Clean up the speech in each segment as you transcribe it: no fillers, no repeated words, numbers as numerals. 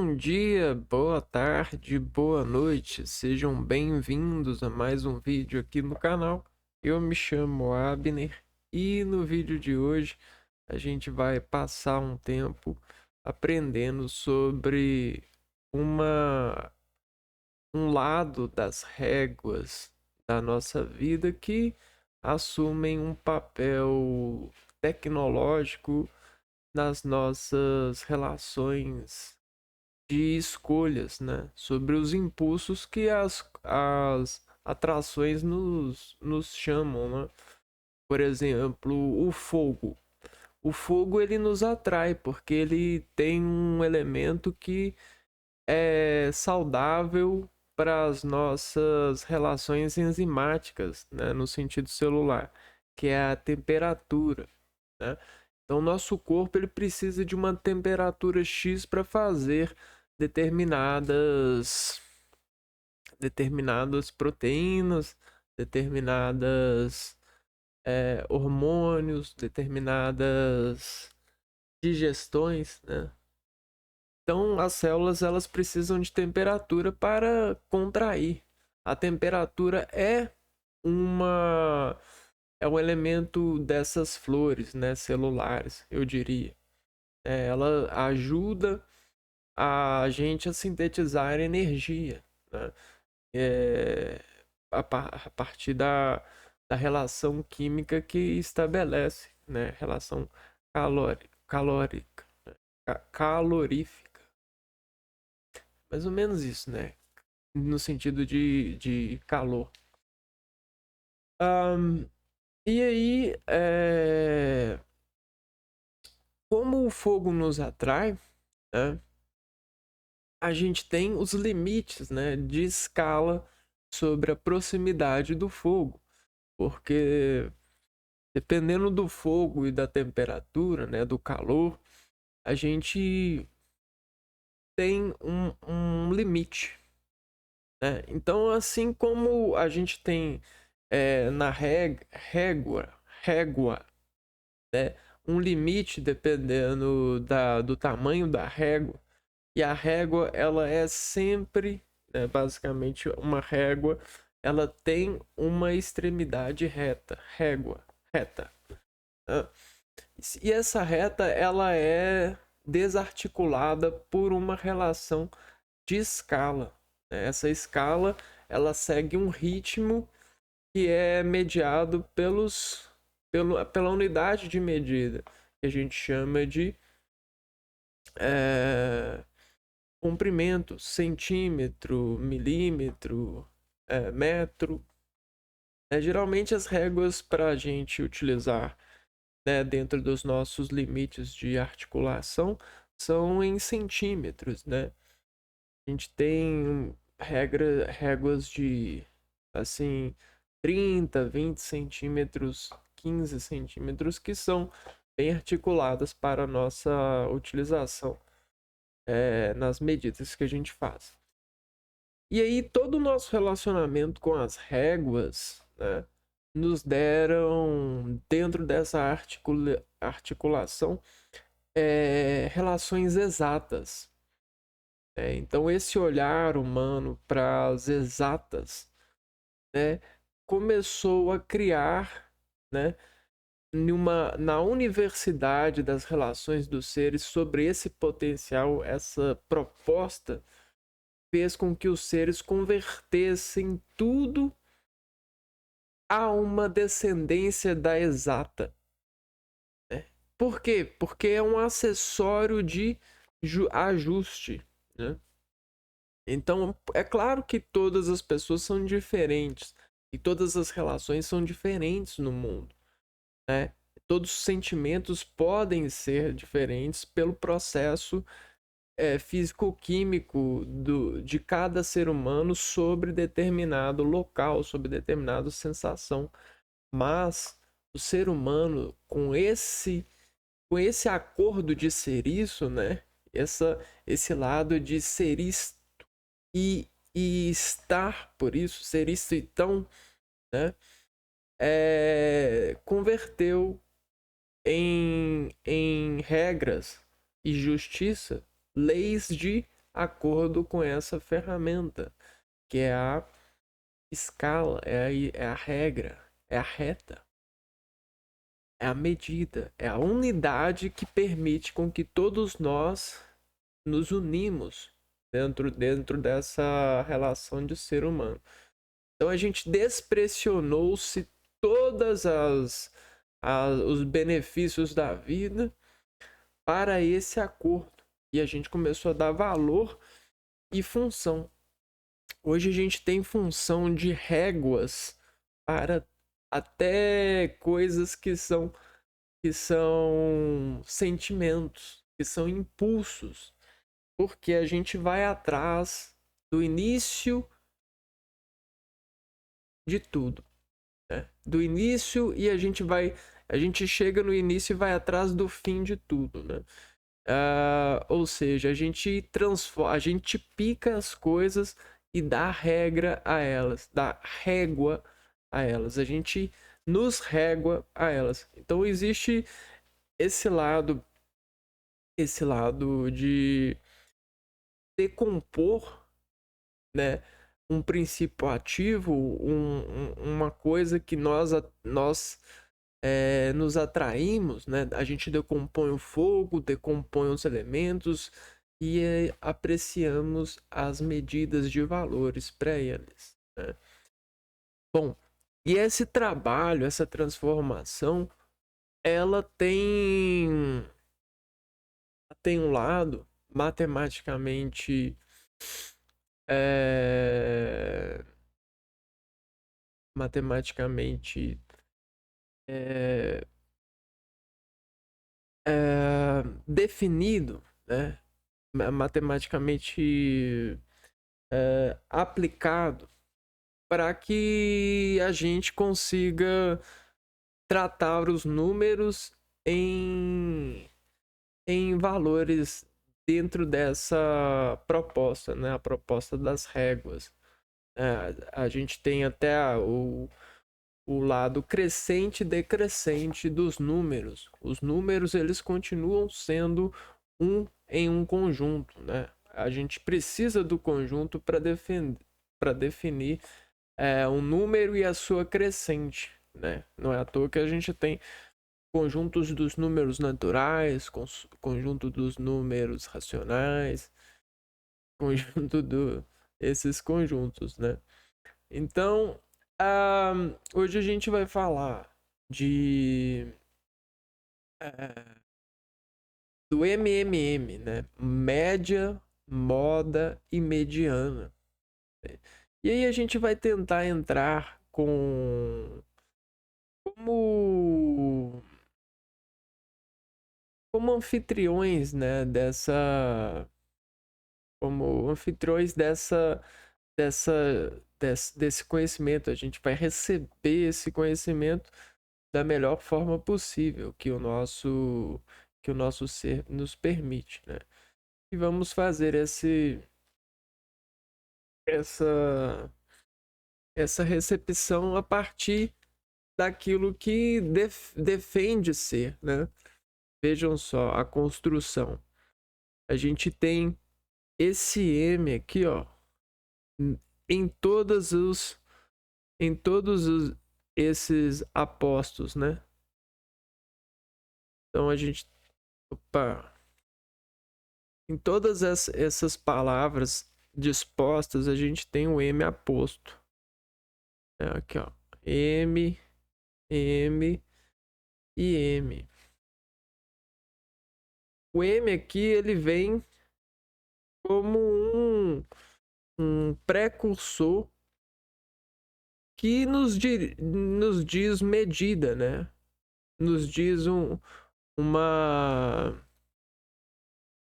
Bom dia, boa tarde, boa noite, sejam bem-vindos a mais um vídeo aqui no canal. Eu me chamo Abner e no vídeo de hoje a gente vai passar um tempo aprendendo sobre uma, um lado das réguas da nossa vida que assumem um papel tecnológico nas nossas relações de escolhas, né? Sobre os impulsos que as atrações nos chamam, né? Por exemplo, o fogo. O fogo ele nos atrai porque ele tem um elemento que é saudável para as nossas relações enzimáticas, né? No sentido celular, que é a temperatura, né? Então, nosso corpo ele precisa de uma temperatura X para fazer determinadas proteínas, determinadas hormônios, determinadas digestões, né? Então, as células elas precisam de temperatura para contrair. A temperatura uma é um elemento dessas flores, né, celulares, eu diria. Ela ajuda a gente a sintetizar energia, né? É, a partir da relação química que estabelece, né? Relação calórica, calorífica. Mais ou menos isso, né? No sentido de calor. E aí, como o fogo nos atrai, né? A gente tem os limites, né, de escala sobre a proximidade do fogo, porque dependendo do fogo e da temperatura, né, do calor, a gente tem um limite, né? Então, assim como a gente tem na régua, né, um limite dependendo do tamanho da régua, e a régua ela é sempre, né, basicamente uma régua, ela tem uma extremidade reta. Né? E essa reta ela é desarticulada por uma relação de escala. Né? Essa escala ela segue um ritmo que é mediado pela unidade de medida que a gente chama de comprimento, centímetro, milímetro, metro. Geralmente as réguas para a gente utilizar, né, dentro dos nossos limites de articulação são em centímetros, né? A gente tem réguas de assim 30, 20 centímetros, 15 centímetros que são bem articuladas para a nossa utilização nas medidas que a gente faz. E aí todo o nosso relacionamento com as réguas, né, nos deram, dentro dessa articulação, relações exatas. Então esse olhar humano para as exatas, né, começou a criar, né, na universidade das relações dos seres sobre esse potencial, essa proposta fez com que os seres convertessem tudo a uma descendência da exata. Né? Por quê? Porque é um acessório de ajuste. Né? Então, é claro que todas as pessoas são diferentes e todas as relações são diferentes no mundo. Né? Todos os sentimentos podem ser diferentes pelo processo físico-químico de cada ser humano sobre determinado local, sobre determinada sensação. Mas o ser humano, com esse acordo de ser isso, né? Esse lado de ser isto e estar por isso, ser isto e tão, né? Converteu em regras e justiça leis de acordo com essa ferramenta, que é a escala, é a regra, é a reta, é a medida, é a unidade que permite com que todos nós nos unimos dentro dessa relação de ser humano. Então a gente despressionou-se todas os benefícios da vida para esse acordo. E a gente começou a dar valor e função. Hoje a gente tem função de réguas para até coisas que são sentimentos, que são impulsos, porque a gente vai atrás do início de tudo, né? Do início, e a gente chega no início e vai atrás do fim de tudo, né? Ou seja, a gente transforma, a gente pica as coisas e dá regra a elas, dá régua a elas, a gente nos régua a elas. Então existe esse lado de decompor, né, um princípio ativo, uma coisa que nós nos atraímos, né? A gente decompõe o fogo, decompõe os elementos e apreciamos as medidas de valores para eles, né? Bom, e esse trabalho, essa transformação, ela tem um lado matematicamente é, matematicamente é, definido, né? Matematicamente aplicado para que a gente consiga tratar os números em valores dentro dessa proposta, né? A proposta das réguas. A gente tem até o lado crescente e decrescente dos números. Os números, eles continuam sendo em um conjunto, né? A gente precisa do conjunto para definir um número e a sua crescente, né? Não é à toa que a gente tem conjuntos dos números naturais, conjunto dos números racionais, conjunto esses conjuntos, né? Então, hoje a gente vai falar de do MMM, né? Média, moda e mediana. E aí a gente vai tentar entrar como como anfitriões, né, como anfitriões dessa desse conhecimento. A gente vai receber esse conhecimento da melhor forma possível que o nosso ser nos permite, né? E vamos fazer essa essa recepção a partir daquilo que defende ser, né? Vejam só a construção. A gente tem esse M aqui, ó, em em todos esses apostos, né? Então a gente, opa, em todas essas palavras dispostas, a gente tem o M aposto. Aqui, ó, M, M e M. O M aqui, ele vem como um precursor que nos diz medida, né? Nos diz uma,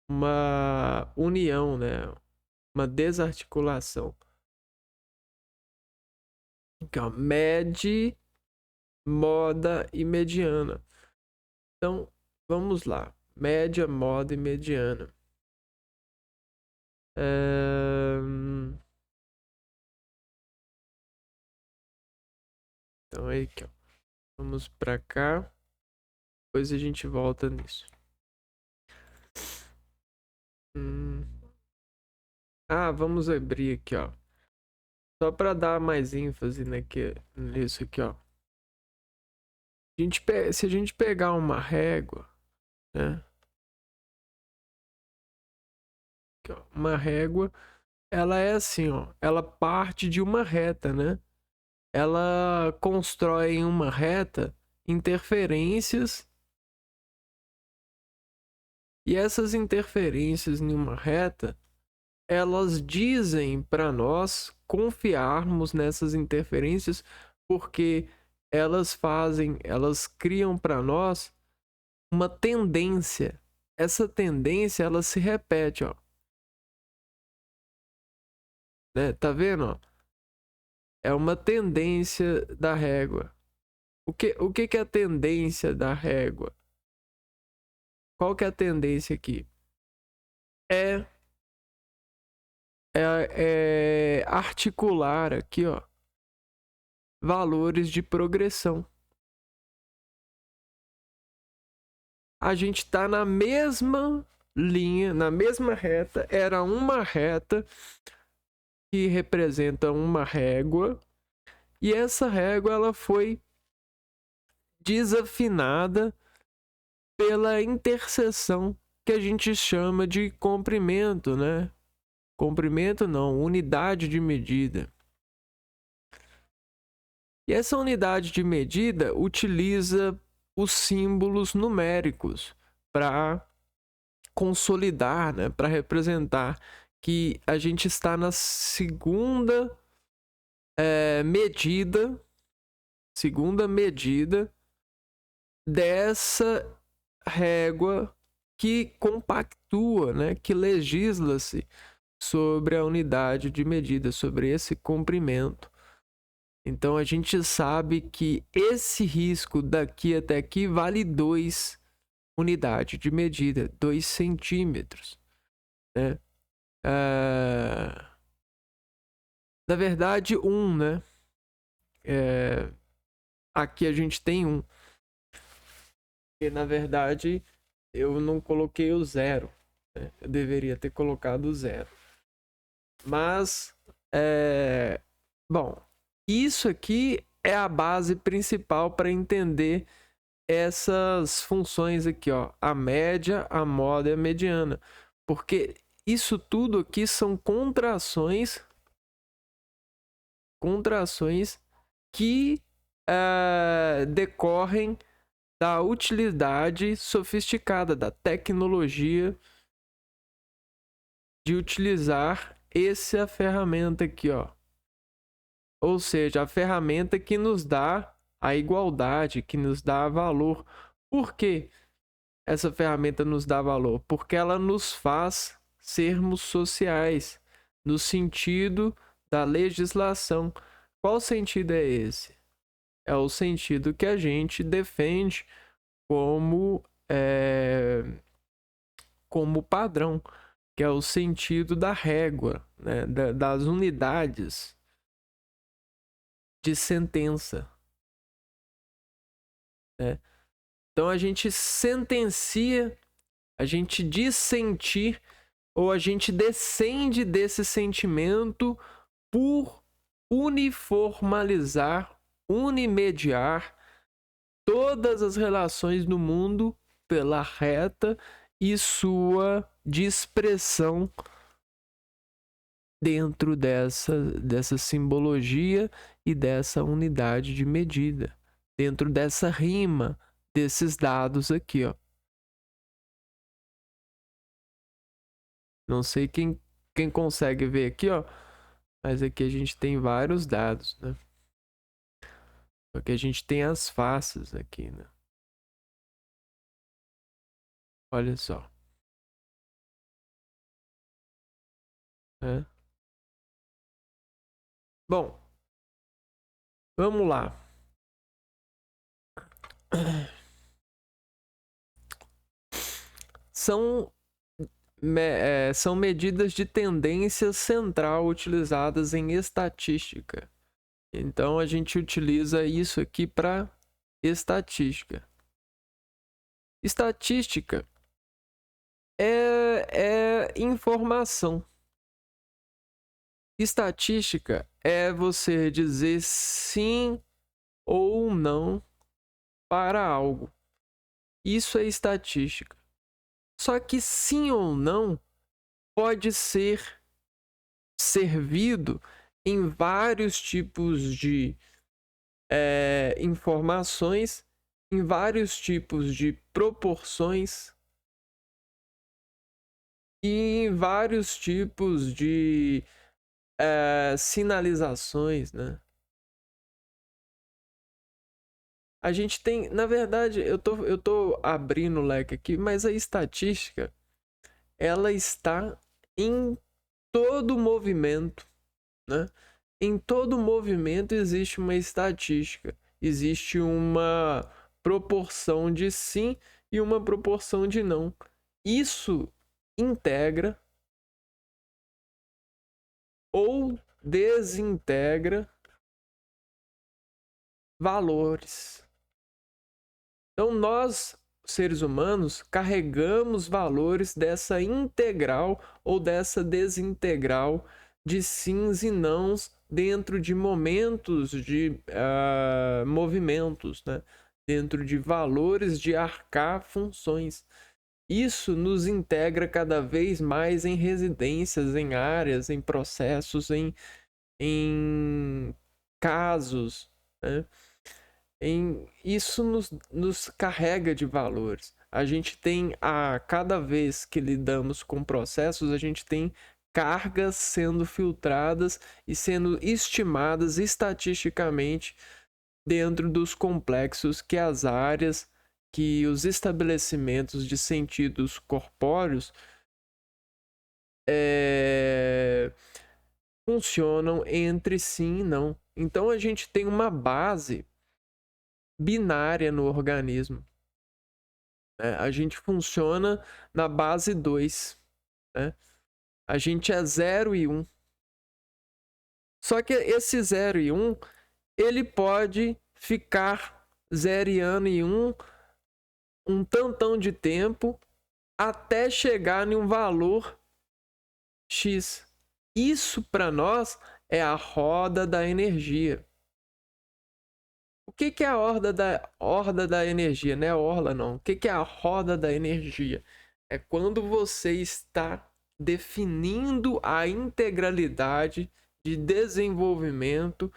uma união, né? Uma desarticulação. Então, med, moda e mediana. Então, vamos lá. Média, moda e mediana. Então, aí, aqui, ó. Vamos pra cá. Depois a gente volta nisso. Vamos abrir aqui, ó. Só para dar mais ênfase nisso aqui, ó. Se a gente pegar uma régua, né? Aqui, ó, uma régua, ela é assim, ó. Ela parte de uma reta, né? Ela constrói em uma reta interferências, e essas interferências em uma reta, elas dizem para nós confiarmos nessas interferências, porque elas criam para nós uma tendência. Essa tendência, ela se repete, ó. Né? Tá vendo, ó? É uma tendência da régua. O que que é a tendência da régua? Qual que é a tendência aqui? É, é articular aqui, ó, valores de progressão. A gente está na mesma linha, na mesma reta. Era uma reta que representa uma régua, e essa régua ela foi desafinada pela interseção que a gente chama de comprimento, né? Comprimento não, unidade de medida. E essa unidade de medida utiliza os símbolos numéricos para consolidar, né? Para representar que a gente está na segunda medida dessa régua que compactua, né? Que legisla-se sobre a unidade de medida, sobre esse comprimento. Então a gente sabe que esse risco daqui até aqui vale 2 unidades de medida, 2 centímetros, né? Na verdade, 1, né? Aqui a gente tem 1. E na verdade eu não coloquei o 0, né? Eu deveria ter colocado o 0. Mas, bom, isso aqui é a base principal para entender essas funções aqui, ó, a média, a moda e a mediana, porque isso tudo aqui são contrações que decorrem da utilidade sofisticada, da tecnologia de utilizar essa ferramenta aqui, ó. Ou seja, a ferramenta que nos dá a igualdade, que nos dá valor. Por que essa ferramenta nos dá valor? Porque ela nos faz sermos sociais, no sentido da legislação. Qual sentido é esse? É o sentido que a gente defende como, como padrão, que é o sentido da régua, né? Das unidades de sentença, né? Então a gente sentencia, a gente dissentir, ou a gente descende desse sentimento por uniformalizar, unimediar todas as relações do mundo pela reta e sua dispersão dentro dessa simbologia e dessa unidade de medida, dentro dessa rima desses dados aqui, ó. Não sei quem consegue ver aqui, ó, mas aqui a gente tem vários dados, né? Aqui a gente tem as faces aqui, né? Olha só. Né? Bom, vamos lá. São são medidas de tendência central utilizadas em estatística. Então a gente utiliza isso aqui para estatística. Estatística é informação. Estatística é você dizer sim ou não para algo. Isso é estatística. Só que sim ou não pode ser servido em vários tipos de informações, em vários tipos de proporções e em vários tipos de sinalizações, né? A gente tem, na verdade, eu tô abrindo o leque aqui, mas a estatística, ela está em todo movimento, né? Em todo movimento existe uma estatística, existe uma proporção de sim e uma proporção de não. Isso integra ou desintegra valores. Então, nós, seres humanos, carregamos valores dessa integral ou dessa desintegral de sims e nãos dentro de momentos de movimentos, né? Dentro de valores de arcar funções. Isso nos integra cada vez mais em residências, em áreas, em processos, em casos, né? Isso nos carrega de valores. A gente tem, cada vez que lidamos com processos, a gente tem cargas sendo filtradas e sendo estimadas estatisticamente dentro dos complexos que as áreas, que os estabelecimentos de sentidos corpóreos funcionam entre sim e não. Então a gente tem uma base binária no organismo. A gente funciona na base 2. Né? A gente é 0 e 1. Só que esse 0 e 1, ele pode ficar zeriano e 1 um tantão de tempo até chegar em um valor X. Isso para nós é a roda da energia. O que é a horda da energia? Não é orla, não. O que é a roda da energia? É quando você está definindo a integralidade de desenvolvimento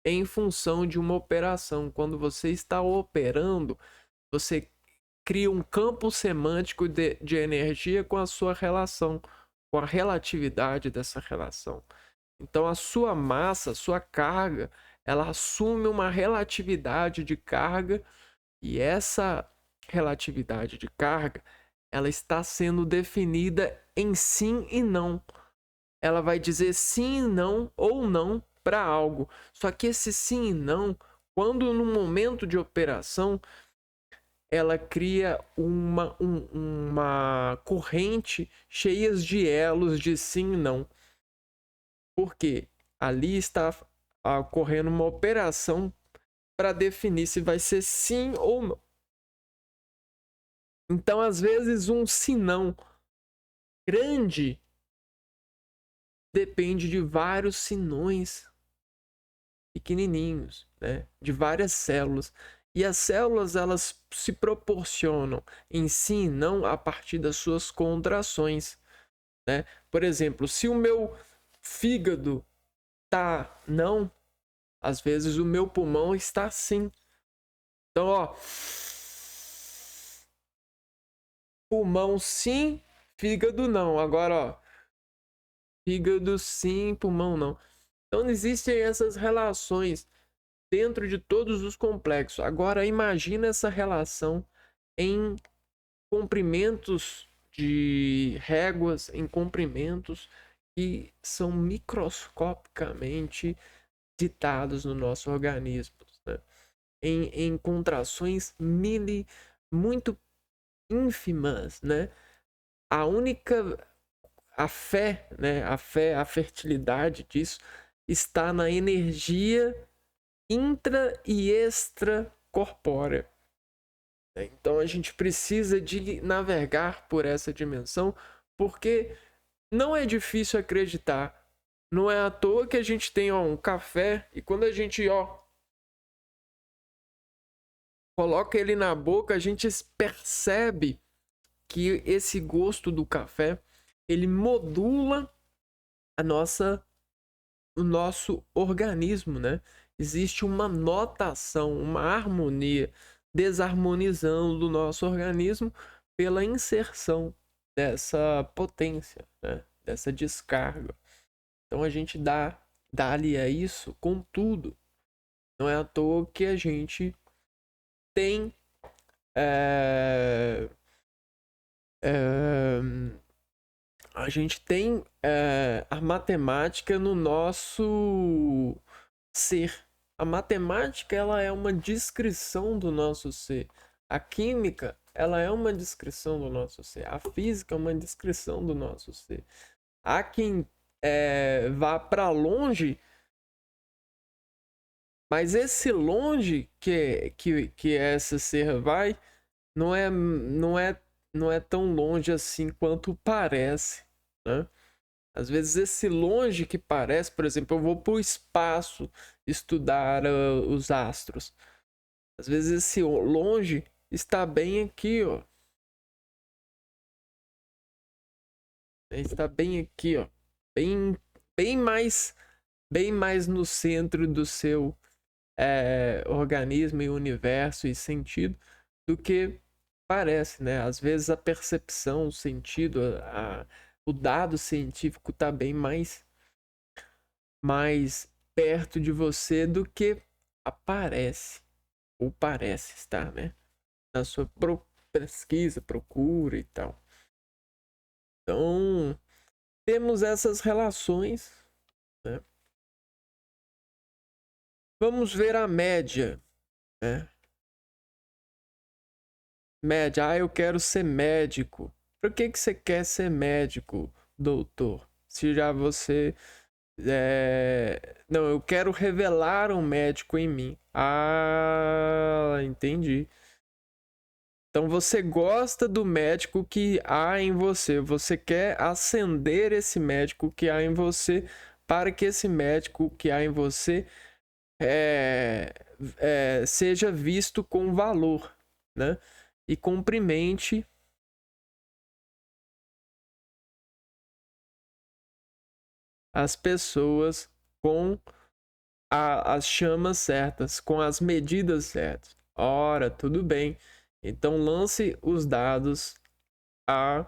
em função de uma operação. Quando você está operando, você cria um campo semântico de energia com a sua relação, com a relatividade dessa relação. Então, a sua massa, a sua carga, ela assume uma relatividade de carga, e essa relatividade de carga, ela está sendo definida em sim e não. Ela vai dizer sim e não ou não para algo. Só que esse sim e não, quando no momento de operação, ela cria uma corrente cheia de elos de sim e não. Porque ali está ocorrendo uma operação para definir se vai ser sim ou não. Então, às vezes, um sinão grande depende de vários sinões pequenininhos, né? De várias células. E as células, elas se proporcionam em sim e não a partir das suas contrações, né? Por exemplo, se o meu fígado tá não, às vezes o meu pulmão está sim. Então, ó, pulmão sim, fígado não. Agora, ó, fígado sim, pulmão não. Então, existem essas relações dentro de todos os complexos. Agora, imagina essa relação em comprimentos de réguas, em comprimentos que são microscopicamente ditados no nosso organismo, né? Em contrações muito ínfimas, né? A fé, né? A fertilidade disso está na energia intra e extracorpórea. Então a gente precisa de navegar por essa dimensão, porque não é difícil acreditar Não é à toa que a gente tem, ó, um café e quando a gente, ó, coloca ele na boca, a gente percebe que esse gosto do café, ele modula o nosso organismo, né? Existe uma notação, uma harmonia, desarmonizando o nosso organismo pela inserção dessa potência, né? Dessa descarga. Então a gente dá-lhe a isso com tudo. Não é à toa que a gente tem a gente tem a matemática no nosso ser. A matemática, ela é uma descrição do nosso ser. A química, ela é uma descrição do nosso ser. A física é uma descrição do nosso ser. Há quem vá para longe, mas esse longe que esse ser vai não é tão longe assim quanto parece, né? Às vezes esse longe que parece, por exemplo, eu vou para o espaço estudar os astros. Às vezes esse longe está bem aqui, ó. Está bem aqui, ó. Bem, bem mais no centro do seu organismo e universo e sentido do que parece, né? Às vezes a percepção, o sentido, o dado científico está bem mais perto de você do que aparece ou parece estar, né? Na sua pesquisa, procura e tal. Então, temos essas relações, né? Vamos ver a média, né? Média, eu quero ser médico. Por que você quer ser médico, doutor? Se já você não, eu quero revelar um médico em mim. Ah, entendi. Então você gosta do médico que há em você. Você quer acender esse médico que há em você para que esse médico que há em você seja visto com valor, né? E cumprimente as pessoas com as chamas certas, com as medidas certas. Ora, tudo bem. Então lance os dados a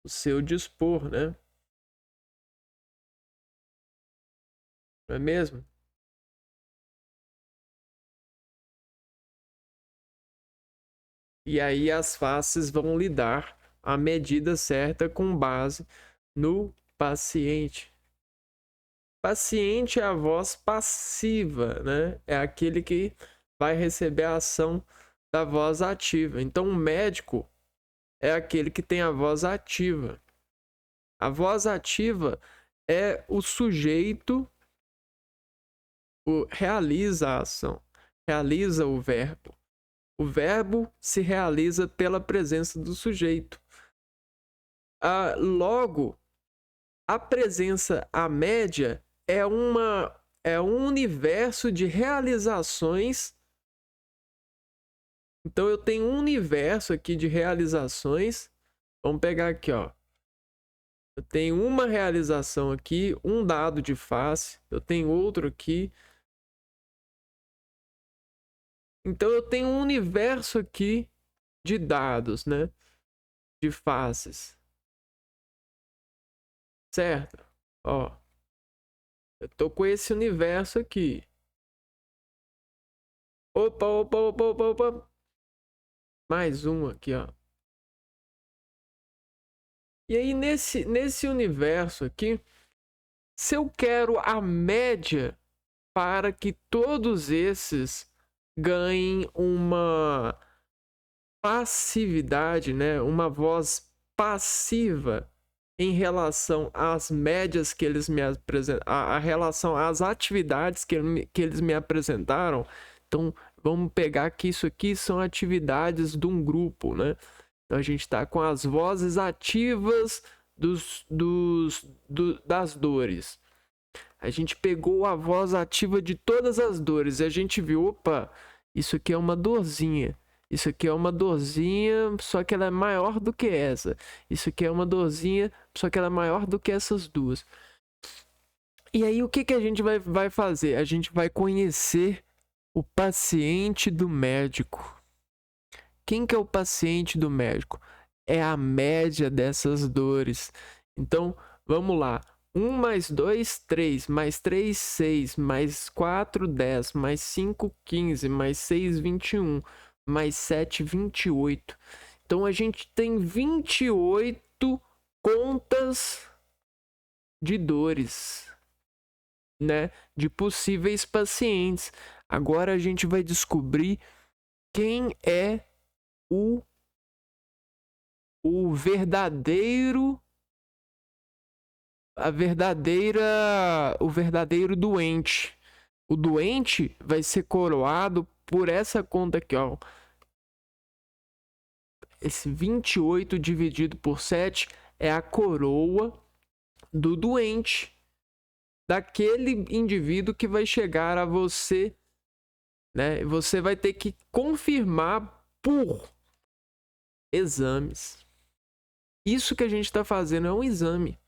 o seu dispor, né? Não é mesmo? E aí as faces vão lidar a medida certa com base no paciente. Paciente é a voz passiva, né? É aquele que vai receber a ação da voz ativa. Então, o médico é aquele que tem a voz ativa. A voz ativa é o sujeito realiza a ação, realiza o verbo. O verbo se realiza pela presença do sujeito. Logo, a presença, a média, é um universo de realizações. Então eu tenho um universo aqui de realizações. Vamos pegar aqui, ó. Eu tenho uma realização aqui, um dado de face. Eu tenho outro aqui. Então eu tenho um universo aqui de dados, né? De faces. Certo? Ó. Eu tô com esse universo aqui. Opa, opa, opa, opa, opa. Mais um aqui, ó. E aí, nesse universo aqui, se eu quero a média para que todos esses ganhem uma passividade, né? Uma voz passiva em relação às médias que eles me apresentam, a relação às atividades que eles me apresentaram. Então, vamos pegar que isso aqui são atividades de um grupo, né? Então, a gente está com as vozes ativas das dores. A gente pegou a voz ativa de todas as dores e a gente viu, opa, isso aqui é uma dorzinha. Isso aqui é uma dorzinha, só que ela é maior do que essa. Isso aqui é uma dorzinha, só que ela é maior do que essas duas. E aí, o que a gente vai fazer? A gente vai conhecer o paciente do médico. Quem que é o paciente do médico? É a média dessas dores. Então, vamos lá. 1 mais 2, 3, mais 3, 6, mais 4, 10, mais 5, 15, mais 6, 21, mais 7, 28. Então, a gente tem 28 contas de dores, né? De possíveis pacientes. Agora a gente vai descobrir quem é o verdadeiro o verdadeiro doente. O doente vai ser coroado por essa conta aqui, ó. Esse 28 dividido por 7 é a coroa do doente, daquele indivíduo que vai chegar a você, né? Você vai ter que confirmar por exames. Isso que a gente está fazendo é um exame,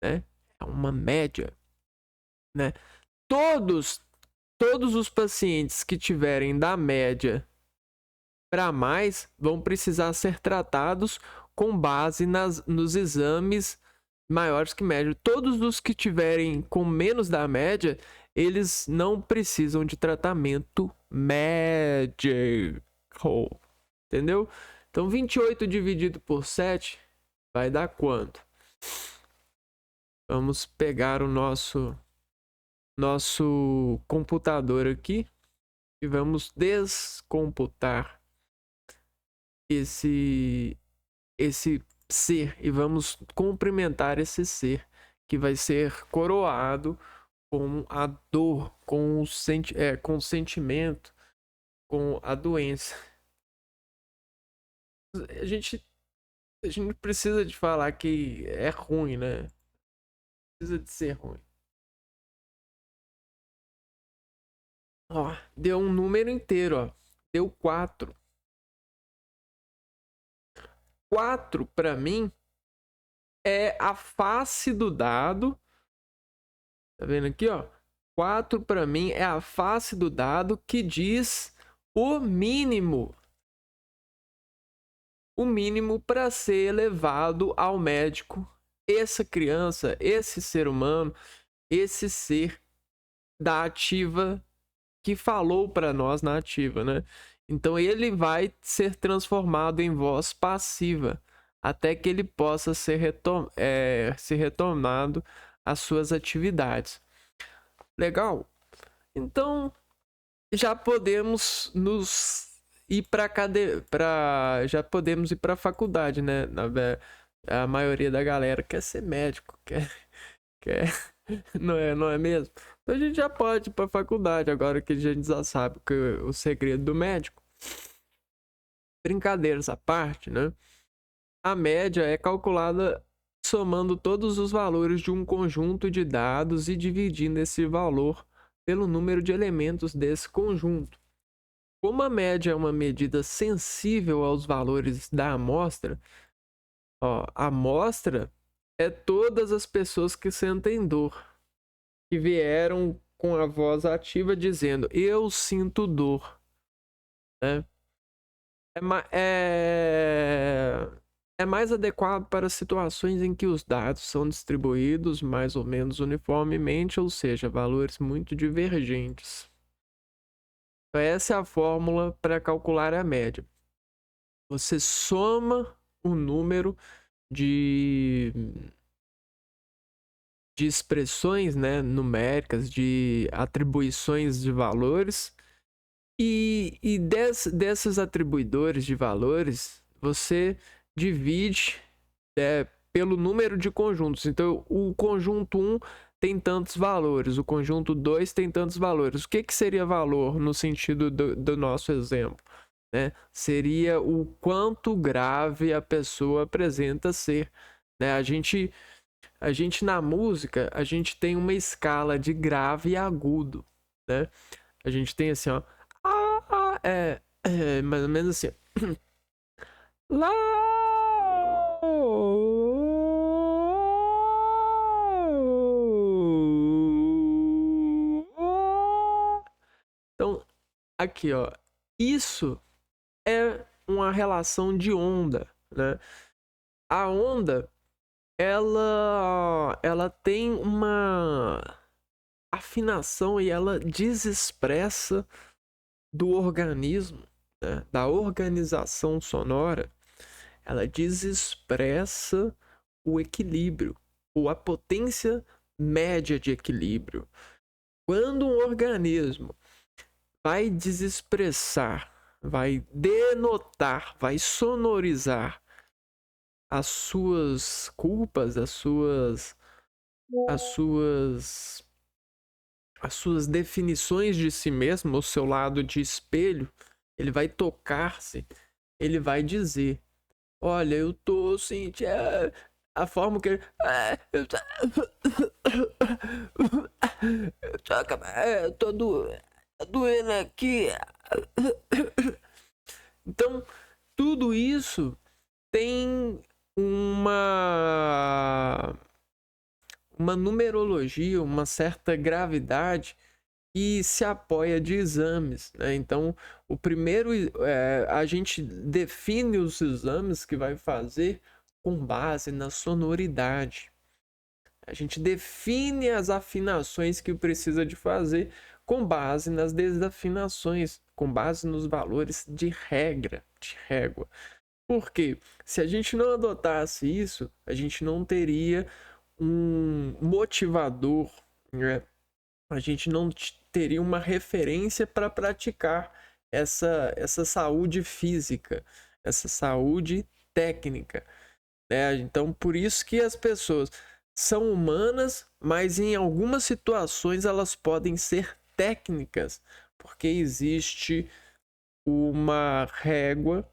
né? É uma média, né? Todos os pacientes que tiverem da média para mais vão precisar ser tratados com base nos exames maiores que média. Todos os que tiverem com menos da média, eles não precisam de tratamento médico, entendeu? Então 28 dividido por 7 vai dar quanto? Vamos pegar o nosso computador aqui e vamos descomputar esse ser e vamos cumprimentar esse ser que vai ser coroado com a dor, com o sentimento, com a doença. A gente precisa de falar que é ruim, né? Precisa de ser ruim. Ó, deu um número inteiro, ó. Deu 4. 4 para mim é a face do dado. Tá vendo aqui, ó? 4 para mim é a face do dado que diz o mínimo. O mínimo para ser levado ao médico. Essa criança, esse ser humano, esse ser da ativa que falou para nós na ativa, né? Então ele vai ser transformado em voz passiva até que ele possa ser retornado às suas atividades. Legal? Então já podemos ir já podemos ir para a faculdade, né? A maioria da galera quer ser médico, quer não é mesmo? Então a gente já pode ir para a faculdade, agora que a gente já sabe o segredo do médico. Brincadeiras à parte, né? A média é calculada somando todos os valores de um conjunto de dados e dividindo esse valor pelo número de elementos desse conjunto. Como a média é uma medida sensível aos valores da amostra, a amostra é todas as pessoas que sentem dor, que vieram com a voz ativa dizendo, eu sinto dor, né? É mais adequado para situações em que os dados são distribuídos mais ou menos uniformemente, ou seja, valores muito divergentes. Então, essa é a fórmula para calcular a média. Você soma o número de expressões, né, numéricas, de atribuições de valores, e desses atribuidores de valores, você divide pelo número de conjuntos. Então, o conjunto 1 tem tantos valores, o conjunto 2 tem tantos valores. O que seria valor no sentido do nosso exemplo? Né? Seria o quanto grave a pessoa apresenta ser. Né? A gente A gente na música, a gente tem uma escala de grave e agudo, né? A gente tem assim, ó, mais ou menos assim, lá. Então, aqui, ó, isso é uma relação de onda, né? A onda, ela tem uma afinação e ela desexpressa do organismo, né? Da organização sonora, ela desexpressa o equilíbrio ou a potência média de equilíbrio. Quando um organismo vai desexpressar, vai denotar, vai sonorizar as suas culpas, as suas as suas definições de si mesmo, o seu lado de espelho, ele vai tocar-se, ele vai dizer: olha, eu tô sentindo a forma que eu tô doendo aqui. Então, tudo isso tem uma numerologia, uma certa gravidade e se apoia de exames, né? Então, o primeiro, a gente define os exames que vai fazer com base na sonoridade. A gente define as afinações que precisa de fazer com base nas desafinações, com base nos valores de regra, de régua. Porque se a gente não adotasse isso, a gente não teria um motivador, né? A gente não teria uma referência para praticar essa saúde física, essa saúde técnica, né? Então, por isso que as pessoas são humanas, mas em algumas situações elas podem ser técnicas, porque existe uma régua,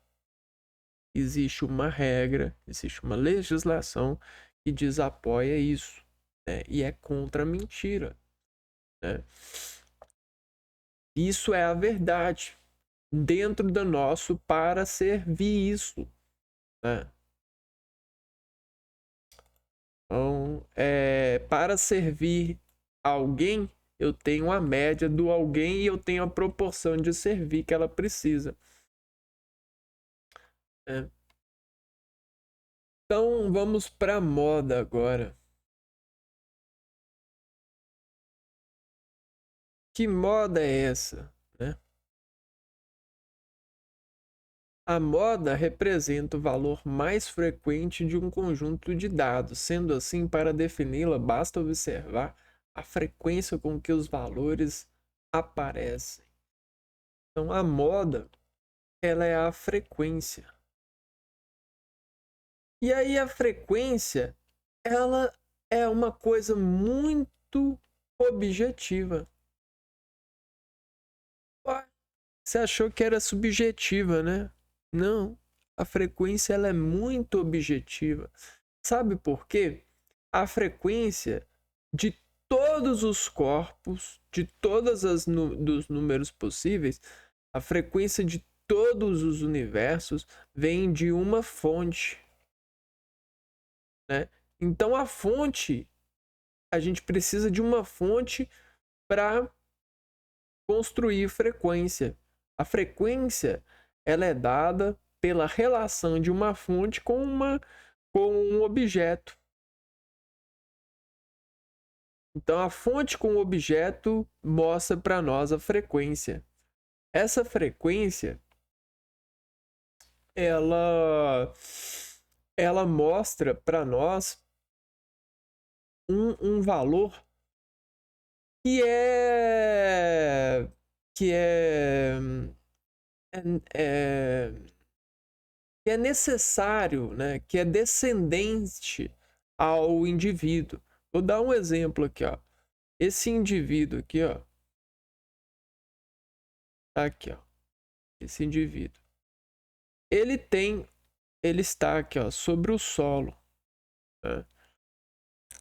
existe uma regra, existe uma legislação que desapoia isso, né? E é contra a mentira, né? Isso é a verdade dentro do nosso para servir isso, né? Então, para servir alguém, eu tenho a média do alguém e eu tenho a proporção de servir que ela precisa, né? Então, vamos para a moda agora. Que moda é essa, né? A moda representa o valor mais frequente de um conjunto de dados. Sendo assim, para defini-la, basta observar a frequência com que os valores aparecem. Então, a moda, ela é a frequência. E aí a frequência, ela é uma coisa muito objetiva. Você achou que era subjetiva, né? Não, a frequência ela é muito objetiva. Sabe por quê? A frequência de todos os corpos, de todas as dos números possíveis, a frequência de todos os universos vem de uma fonte, né? Então a fonte, a gente precisa de uma fonte para construir frequência. A frequência ela é dada pela relação de uma fonte com um objeto. Então a fonte com o objeto mostra para nós a frequência. Essa frequência ela mostra para nós um valor que é que é, é, que é necessário, né? Que é descendente ao indivíduo. Vou dar um exemplo aqui, ó. Esse indivíduo aqui, ó. Aqui, ó. Esse indivíduo. Ele está aqui, ó, sobre o solo, né?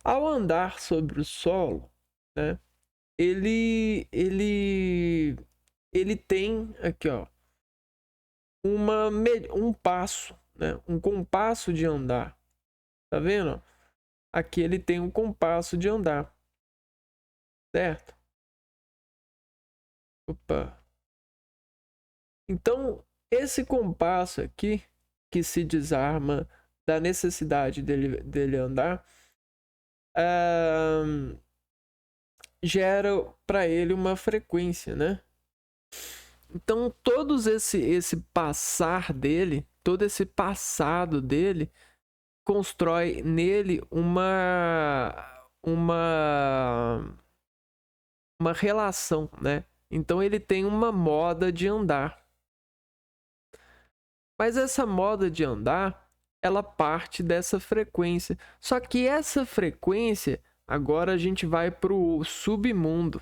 Ao andar sobre o solo, né, ele tem aqui, ó, um passo, né, um compasso de andar. Tá vendo? Aqui ele tem um compasso de andar, certo? Opa. Então, esse compasso aqui, que se desarma da necessidade dele andar, gera para ele uma frequência, né? Então, esse passar dele, todo esse passado dele, constrói nele uma relação, né? Então, ele tem uma moda de andar. Mas essa moda de andar, ela parte dessa frequência. Só que essa frequência, agora a gente vai para o submundo,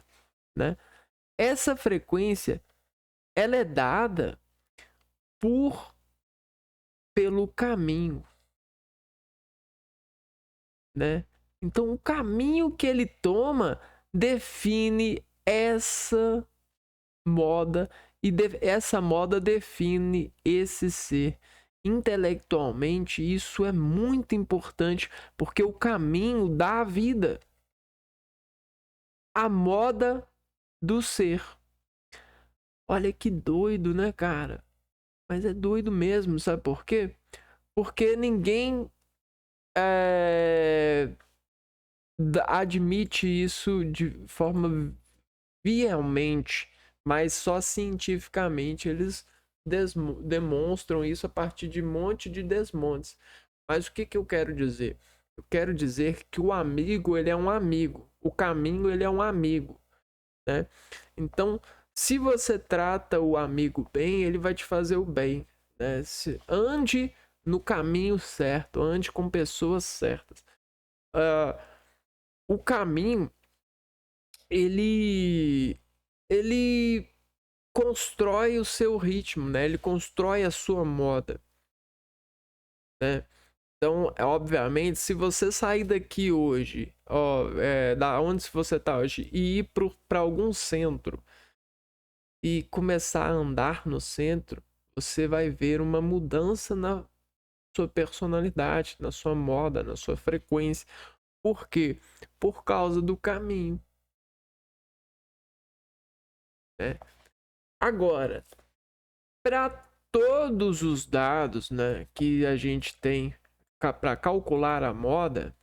né? Essa frequência, ela é dada pelo caminho, né? Então, o caminho que ele toma define essa moda e essa moda define esse ser. Intelectualmente, isso é muito importante porque o caminho dá a vida, a moda do ser. Olha que doido, né, cara? Mas é doido mesmo, sabe por quê? Porque ninguém admite isso de forma realmente, mas só cientificamente eles demonstram isso a partir de um monte de desmontes. Mas o que eu quero dizer? Eu quero dizer que o amigo, ele é um amigo. O caminho, ele é um amigo, né? Então, se você trata o amigo bem, ele vai te fazer o bem, né? Ande no caminho certo, ande com pessoas certas. O caminho, ele constrói o seu ritmo, né? Ele constrói a sua moda, né? Então, obviamente, se você sair daqui hoje, ó, da onde você tá hoje, e ir para algum centro e começar a andar no centro, você vai ver uma mudança na sua personalidade, na sua moda, na sua frequência. Por quê? Por causa do caminho, né? Agora, para todos os dados, né, que a gente tem para calcular a moda,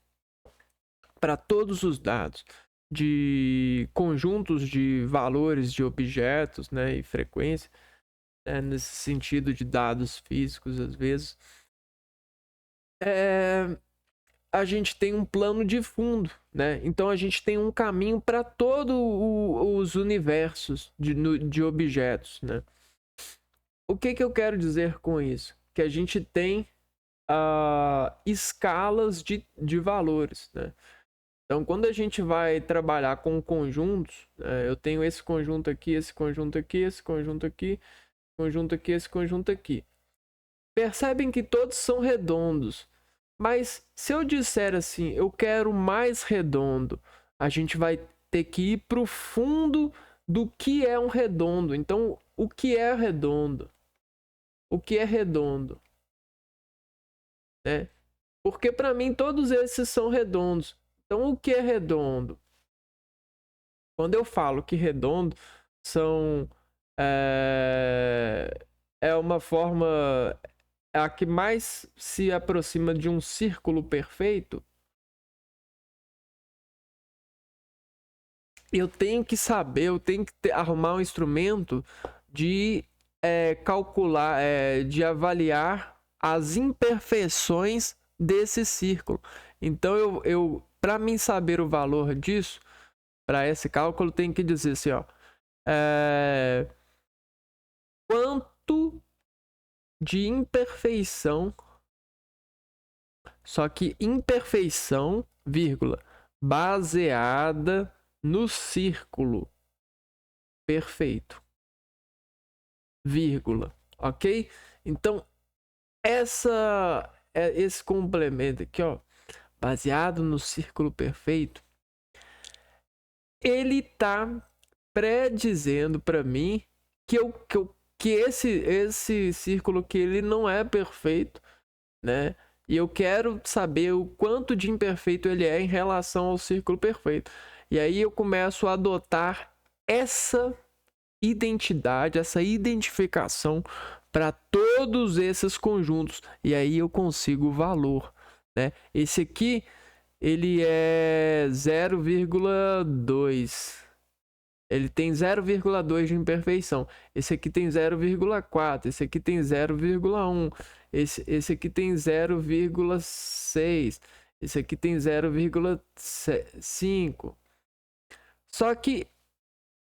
para todos os dados de conjuntos de valores de objetos, né, e frequência, né, nesse sentido de dados físicos, às vezes, a gente tem um plano de fundo, né? Então a gente tem um caminho para todos os universos de objetos, né? O que eu quero dizer com isso? Que a gente tem escalas de valores, né? Então, quando a gente vai trabalhar com conjuntos, eu tenho esse conjunto aqui, esse conjunto aqui, esse conjunto aqui, conjunto aqui, esse conjunto aqui. Percebem que todos são redondos. Mas se eu disser assim, eu quero mais redondo, a gente vai ter que ir para o fundo do que é um redondo. Então, o que é redondo? O que é redondo? Né? Porque para mim todos esses são redondos. Então, o que é redondo? Quando eu falo que redondo são é uma forma a que mais se aproxima de um círculo perfeito, eu tenho que saber, eu tenho que arrumar um instrumento de calcular, de avaliar as imperfeições desse círculo. Então, para mim saber o valor disso, para esse cálculo, tem que dizer assim, ó, quanto de imperfeição, só que imperfeição, vírgula, baseada no círculo perfeito, vírgula, ok? Então, esse complemento aqui, ó, baseado no círculo perfeito, ele tá predizendo para mim que esse círculo que ele não é perfeito, né? E eu quero saber o quanto de imperfeito ele é em relação ao círculo perfeito. E aí eu começo a adotar essa identidade, essa identificação para todos esses conjuntos. E aí eu consigo o valor, né? Esse aqui, ele é 0,2. Ele tem 0,2 de imperfeição. Esse aqui tem 0,4. Esse aqui tem 0,1. Esse aqui tem 0,6. Esse aqui tem 0,5. Só que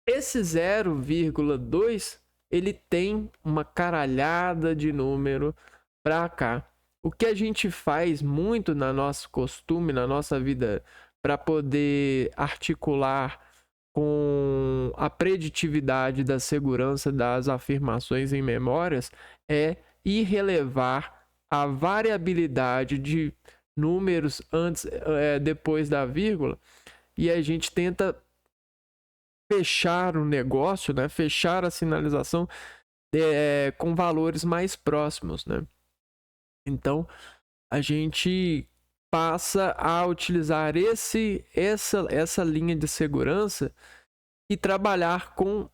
esse 0,2 ele tem uma caralhada de número para cá. O que a gente faz muito na nosso costume, na nossa vida, para poder articular com a preditividade da segurança das afirmações em memórias é irrelevar a variabilidade de números depois da vírgula, e a gente tenta fechar o negócio, né? Fechar a sinalização com valores mais próximos, né? Então a gente passa a utilizar essa linha de segurança e trabalhar com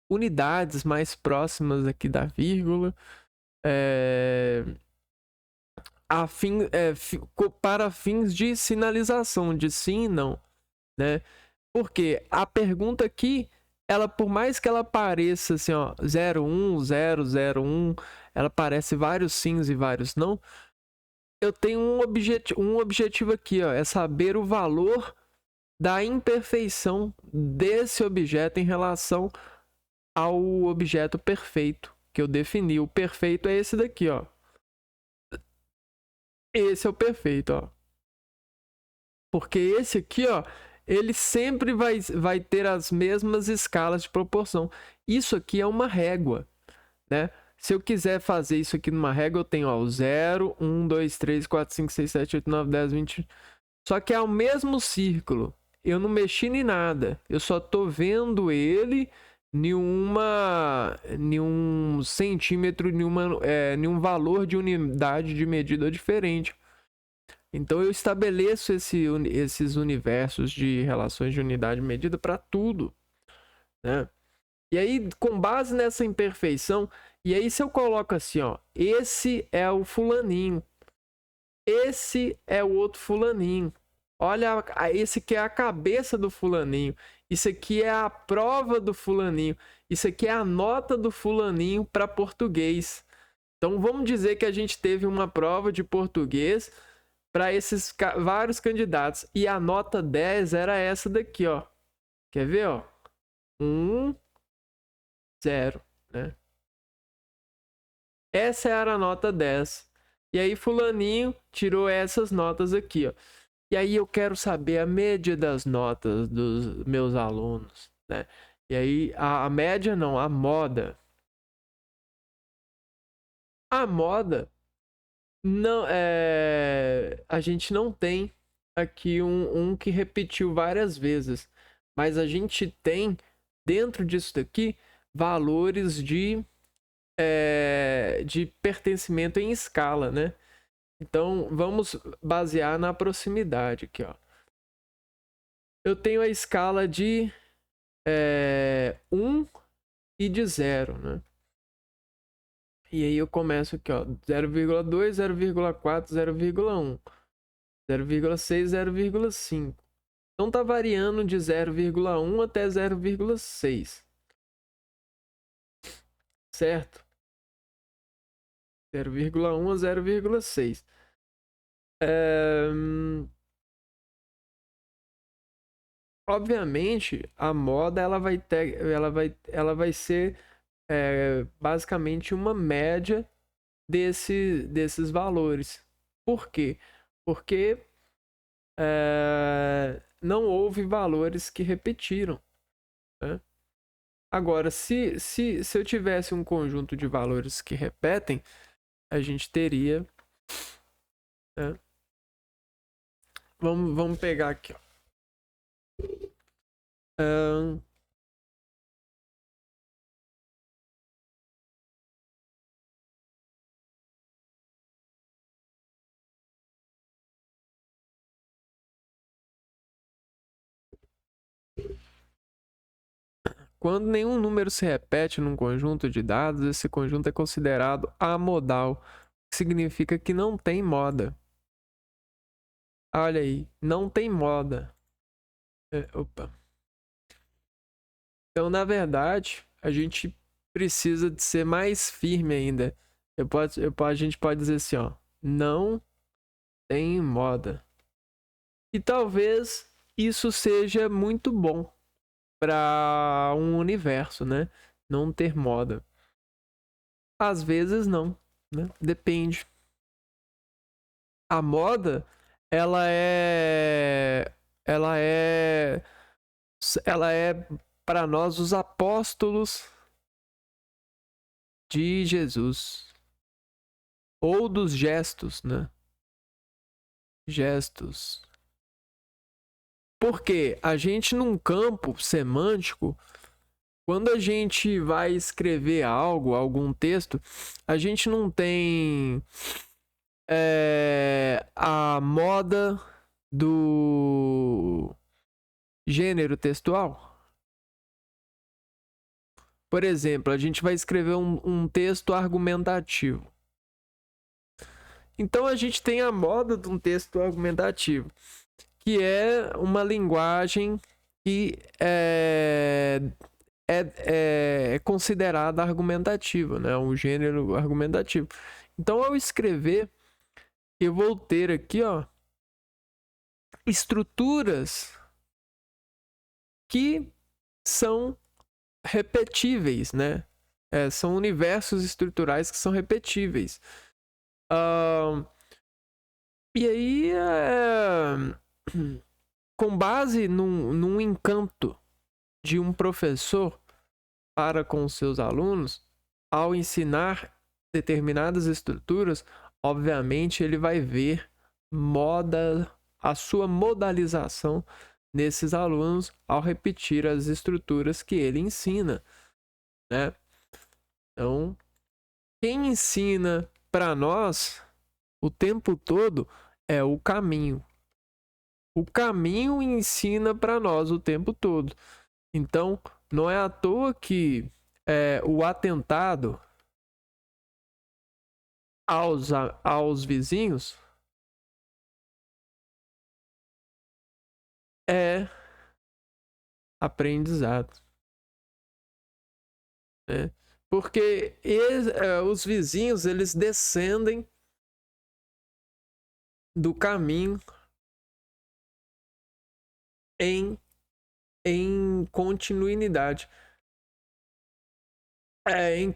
unidades mais próximas aqui da vírgula, para fins de sinalização de sim e não, né? Porque a pergunta aqui, ela, por mais que ela pareça assim, ó, 01, 001, ela parece vários sims e vários não, eu tenho um objetivo aqui, ó, é saber o valor da imperfeição desse objeto em relação ao objeto perfeito que eu defini. O perfeito é esse daqui, ó. Esse é o perfeito, ó. Porque esse aqui, ó, ele sempre vai ter as mesmas escalas de proporção. Isso aqui é uma régua, né? Se eu quiser fazer isso aqui numa régua, eu tenho, ó, o 0, 1, 2, 3, 4, 5, 6, 7, 8, 9, 10, 20. Só que é o mesmo círculo. Eu não mexi em nada. Eu só tô vendo ele em um centímetro, em um valor de unidade de medida diferente. Então eu estabeleço esses universos de relações de unidade de medida para tudo, né? E aí, com base nessa imperfeição, e aí se eu coloco assim, ó, esse é o fulaninho, esse é o outro fulaninho, olha, esse aqui é a cabeça do fulaninho, isso aqui é a prova do fulaninho, isso aqui é a nota do fulaninho para português. Então vamos dizer que a gente teve uma prova de português para esses vários candidatos, e a nota 10 era essa daqui, ó. Quer ver, ó? 1, 0, né? Essa era a nota 10. E aí fulaninho tirou essas notas aqui, ó. E aí eu quero saber a média das notas dos meus alunos, né? E aí a média não, a moda. A moda não a gente não tem aqui um que repetiu várias vezes, mas a gente tem dentro disso daqui valores de pertencimento em escala, né? Então vamos basear na proximidade aqui, ó. Eu tenho a escala de 1 e de 0, né? E aí eu começo aqui, ó, 0,2, 0,4, 0,1, 0,6, 0,5. Então tá variando de 0,1 até 0,6. Certo? 0,1 a 0,6. Obviamente, a moda ela vai ser basicamente uma média desses valores. Por quê? Porque não houve valores que repetiram, né? Agora, se eu tivesse um conjunto de valores que repetem, a gente teria né? Vamos pegar aqui, ó. Ahn, Quando nenhum número se repete num conjunto de dados, esse conjunto é considerado amodal, que significa que não tem moda. Olha aí, não tem moda. Opa. Então, na verdade, a gente precisa de ser mais firme ainda. A gente pode dizer assim, ó, não tem moda. E talvez isso seja muito bom para um universo, né? Não ter moda. Às vezes não, né? Depende. A moda, ela é ela é ela é para nós os apóstolos de Jesus ou dos gestos, né? Gestos. Porque a gente num campo semântico, quando a gente vai escrever algo, algum texto, a gente não tem a moda do gênero textual. Por exemplo, a gente vai escrever um texto argumentativo. Então a gente tem a moda de um texto argumentativo, que é uma linguagem que é considerada argumentativa, né? Um gênero argumentativo. Então, ao escrever, eu vou ter aqui, ó, estruturas que são repetíveis, né? São universos estruturais que são repetíveis. E aí, com base num encanto de um professor para com seus alunos, ao ensinar determinadas estruturas, obviamente ele vai ver a sua modalização nesses alunos ao repetir as estruturas que ele ensina, né? Então, quem ensina para nós o tempo todo é o caminho. O caminho ensina para nós o tempo todo. Então, não é à toa que o atentado aos vizinhos é aprendizado, né? Porque os vizinhos, eles descendem do caminho em continuidade. Em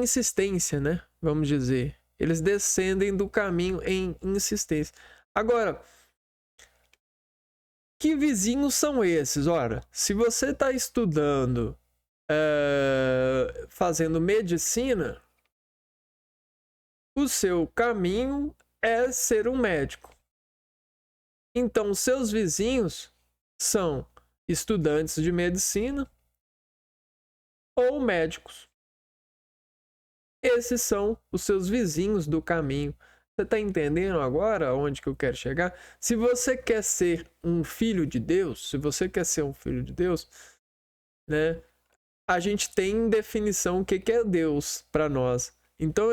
insistência, né? Vamos dizer. Eles descendem do caminho em insistência. Agora, que vizinhos são esses? Ora, se você está estudando, fazendo medicina, o seu caminho é ser um médico. Então, seus vizinhos são estudantes de medicina ou médicos. Esses são os seus vizinhos do caminho. Você está entendendo agora onde que eu quero chegar? Se você quer ser um filho de Deus, né? A gente tem definição o que é Deus para nós. Então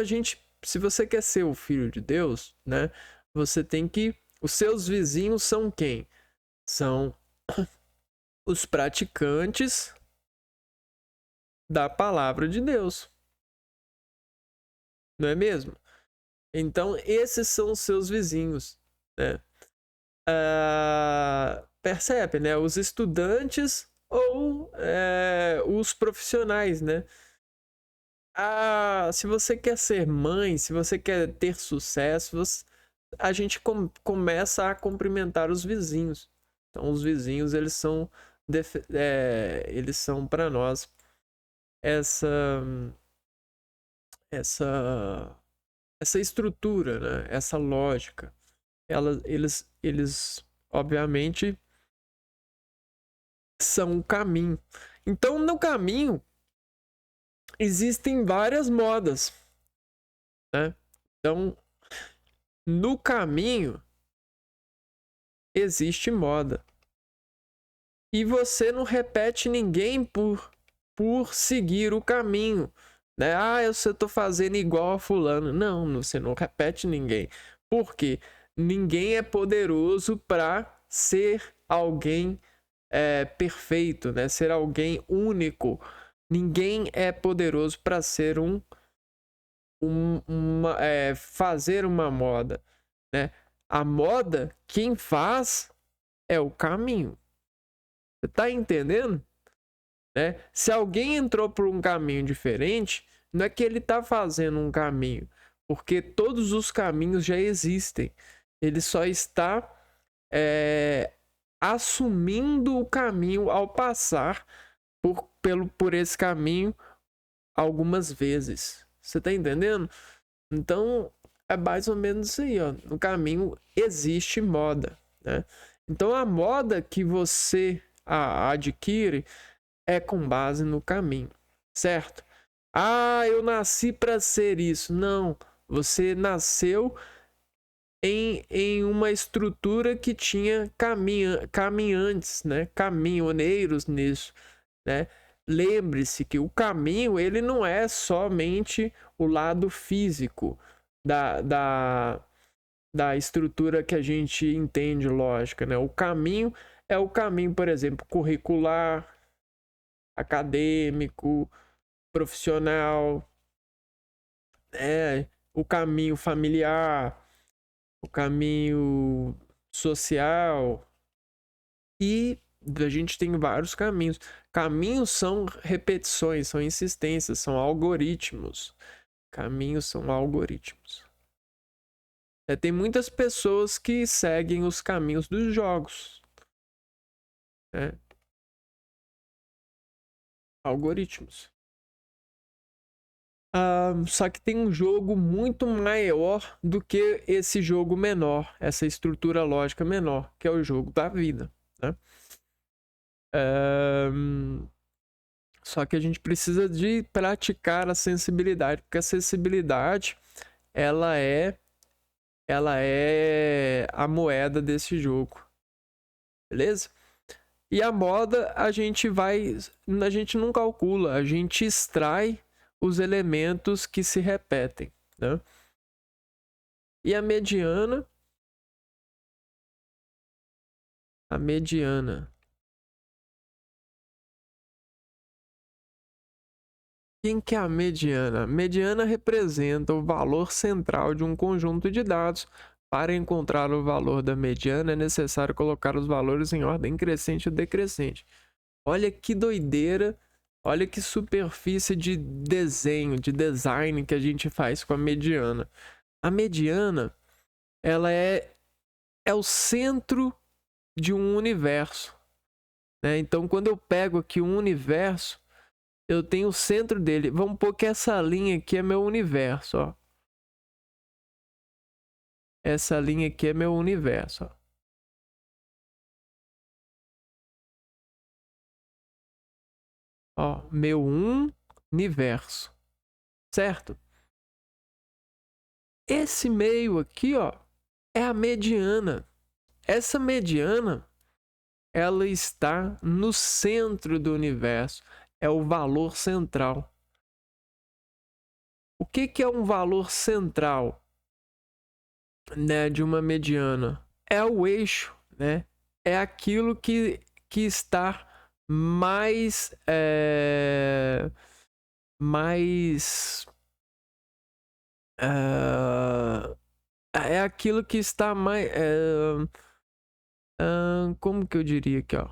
se você quer ser o filho de Deus, né? Você tem que os seus vizinhos são quem? São os praticantes da palavra de Deus. Não é mesmo? Então, esses são os seus vizinhos, né? Percebe, né? Os estudantes ou os profissionais, né? Se você quer ser mãe, se você quer ter sucesso, a gente começa a cumprimentar os vizinhos. Então, os vizinhos, eles são para nós essa essa estrutura, né? Essa lógica, eles obviamente são o caminho. Então, no caminho existem várias modas, né? Então, no caminho existe moda. E você não repete ninguém por seguir o caminho, né? Ah, eu estou fazendo igual a fulano. Não, você não repete ninguém. Por quê? Ninguém é poderoso para ser alguém perfeito, né? Ser alguém único. Ninguém é poderoso para ser fazer uma moda, né? A moda, quem faz é o caminho. Você tá entendendo? Né? Se alguém entrou por um caminho diferente, não é que ele tá fazendo um caminho, porque todos os caminhos já existem. Ele só está assumindo o caminho ao passar por esse caminho algumas vezes. Você tá entendendo? Então, é mais ou menos isso aí, ó. No caminho existe moda, né? Então, a moda que você adquire é com base no caminho, certo? Ah, eu nasci para ser isso. Não, você nasceu em uma estrutura que tinha caminhantes, né? Caminhoneiros nisso, né? Lembre-se que o caminho, ele não é somente o lado físico da estrutura que a gente entende lógica, né? O caminho é o caminho, por exemplo, curricular, acadêmico, profissional, o caminho familiar, o caminho social, e a gente tem vários caminhos. Caminhos são repetições, são insistências, são algoritmos. Caminhos são algoritmos. Tem muitas pessoas que seguem os caminhos dos jogos, né? Algoritmos. Só que tem um jogo muito maior do que esse jogo menor, essa estrutura lógica menor, que é o jogo da vida, né? Só que a gente precisa de praticar a sensibilidade, porque a sensibilidade ela é a moeda desse jogo, beleza? E a moda a gente não calcula, a gente extrai os elementos que se repetem, né? E a mediana, quem que é a mediana? A mediana representa o valor central de um conjunto de dados. Para encontrar o valor da mediana, é necessário colocar os valores em ordem crescente ou decrescente. Olha que doideira, olha que superfície de desenho, de design que a gente faz com a mediana. A mediana, ela é o centro de um universo, né? Então, quando eu pego aqui um universo, eu tenho o centro dele. Vamos pôr que essa linha aqui é meu universo, ó. Essa linha aqui é meu universo, ó. Ó, meu universo, certo? Esse meio aqui, ó, é a mediana. Essa mediana, ela está no centro do universo. É o valor central. O que é um valor central, né, de uma mediana? É o eixo, né? É aquilo que está mais é aquilo que está mais como que eu diria aqui, ó,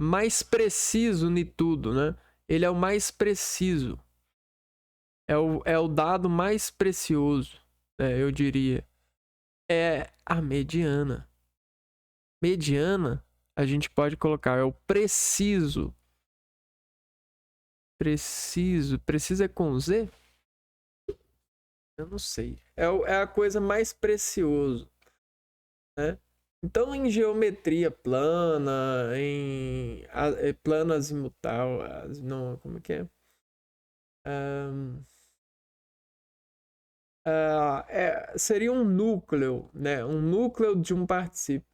mais preciso em tudo, né? Ele é o mais preciso, é o dado mais precioso, né, eu diria. É a mediana. Mediana, a gente pode colocar, é o preciso. Preciso é com Z? Eu não sei. É a coisa mais preciosa, né? Então, em geometria plana, plano azimutal, não, como é que é? Seria um núcleo, né? Um núcleo de um particípio.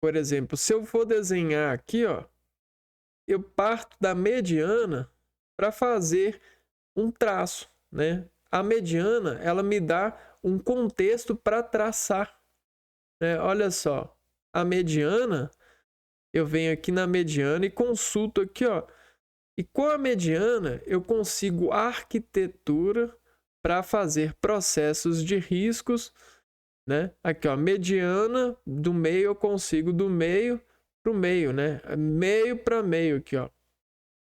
Por exemplo, se eu for desenhar aqui, ó, eu parto da mediana para fazer um traço, né? A mediana, ela me dá um contexto para traçar, né? Olha só, a mediana, eu venho aqui na mediana e consulto aqui, ó. E com a mediana, eu consigo arquitetura para fazer processos de riscos, né? Aqui, ó, mediana do meio eu consigo do meio para o meio, né? Meio para meio aqui, ó.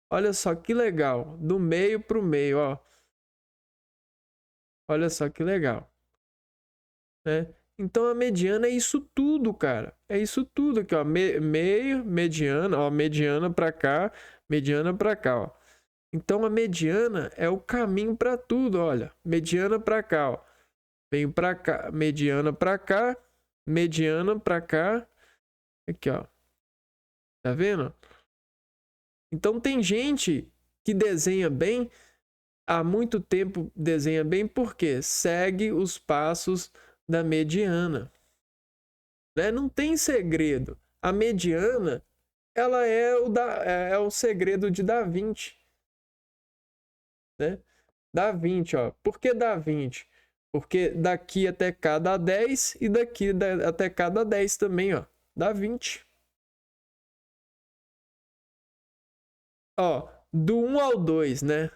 Olha só que legal, do meio para o meio, ó. Olha só que legal, né? Então a mediana é isso tudo, cara. É isso tudo aqui, ó. Meio, mediana, ó, mediana para cá, mediana para cá, ó. Então a mediana é o caminho para tudo, olha. Mediana para cá, ó. Venho para cá, mediana para cá, mediana para cá. Aqui, ó. Tá vendo? Então tem gente que desenha bem, há muito tempo desenha bem porque segue os passos da mediana, né? Não tem segredo. A mediana, ela é o segredo de Da Vinci, né? Da Vinci, ó. Por que Da Vinci? Porque daqui até cá dá 10 e daqui até cá dá 10 também, ó. Dá 20. Ó, do 1 ao 2, né?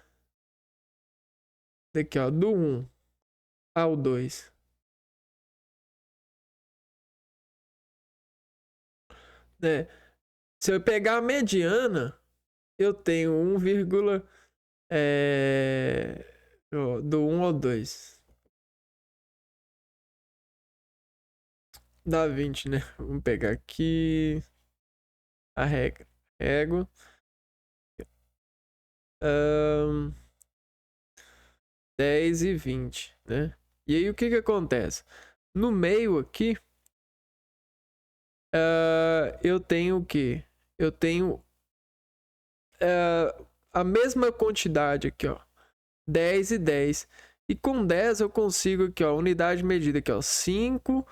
Daqui, ó, do 1 ao 2. Né? Se eu pegar a mediana, eu tenho 1, do 1 ao 2. Dá 20, né? Vamos pegar aqui a regra. Régua. 10 e 20, né? E aí o que acontece? No meio aqui, eu tenho o quê? Eu tenho a mesma quantidade aqui, ó. 10 e 10. E com 10 eu consigo aqui, ó, unidade medida aqui, ó, 5,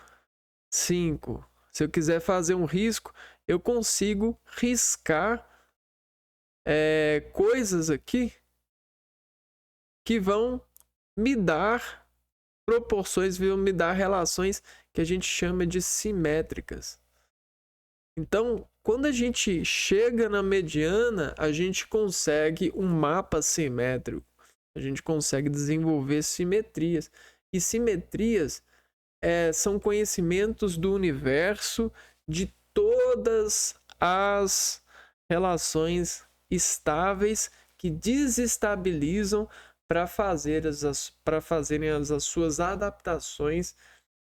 5. Se eu quiser fazer um risco, eu consigo riscar coisas aqui que vão me dar proporções, vão me dar relações que a gente chama de simétricas. Então, quando a gente chega na mediana, a gente consegue um mapa simétrico. A gente consegue desenvolver simetrias. E simetrias são conhecimentos do universo de todas as relações estáveis que desestabilizam para fazerem as suas adaptações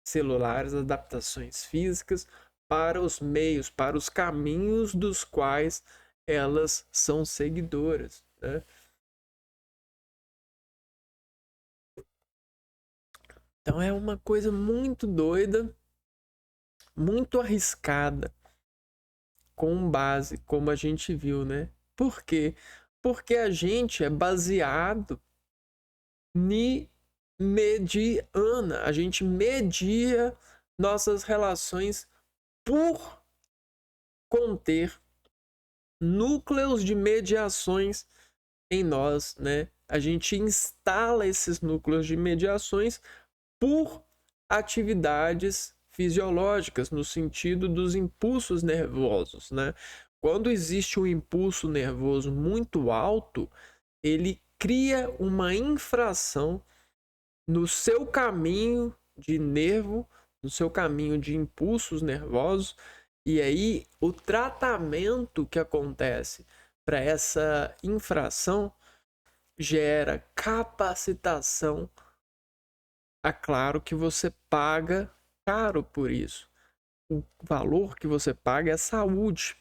celulares, adaptações físicas para os meios, para os caminhos dos quais elas são seguidoras, né? Então é uma coisa muito doida, muito arriscada, com base, como a gente viu, né? Por quê? Porque a gente é baseado ni mediana. A gente media nossas relações por conter núcleos de mediações em nós, né? A gente instala esses núcleos de mediações por atividades fisiológicas, no sentido dos impulsos nervosos, né? Quando existe um impulso nervoso muito alto, ele cria uma infração no seu caminho de nervo, no seu caminho de impulsos nervosos, e aí o tratamento que acontece para essa infração gera capacitação. É claro que você paga caro por isso. O valor que você paga é a saúde,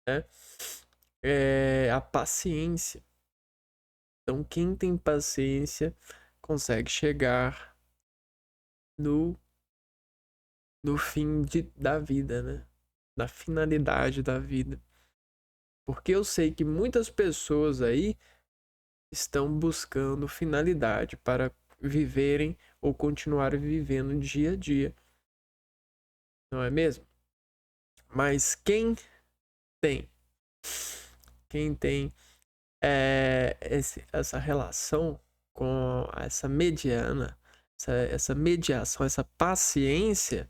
né? É a paciência. Então, quem tem paciência consegue chegar no fim da vida, né? Na finalidade da vida. Porque eu sei que muitas pessoas aí estão buscando finalidade para viverem ou continuar vivendo dia a dia. Não é mesmo? Mas tem, quem tem essa relação com essa mediana, essa mediação, essa paciência,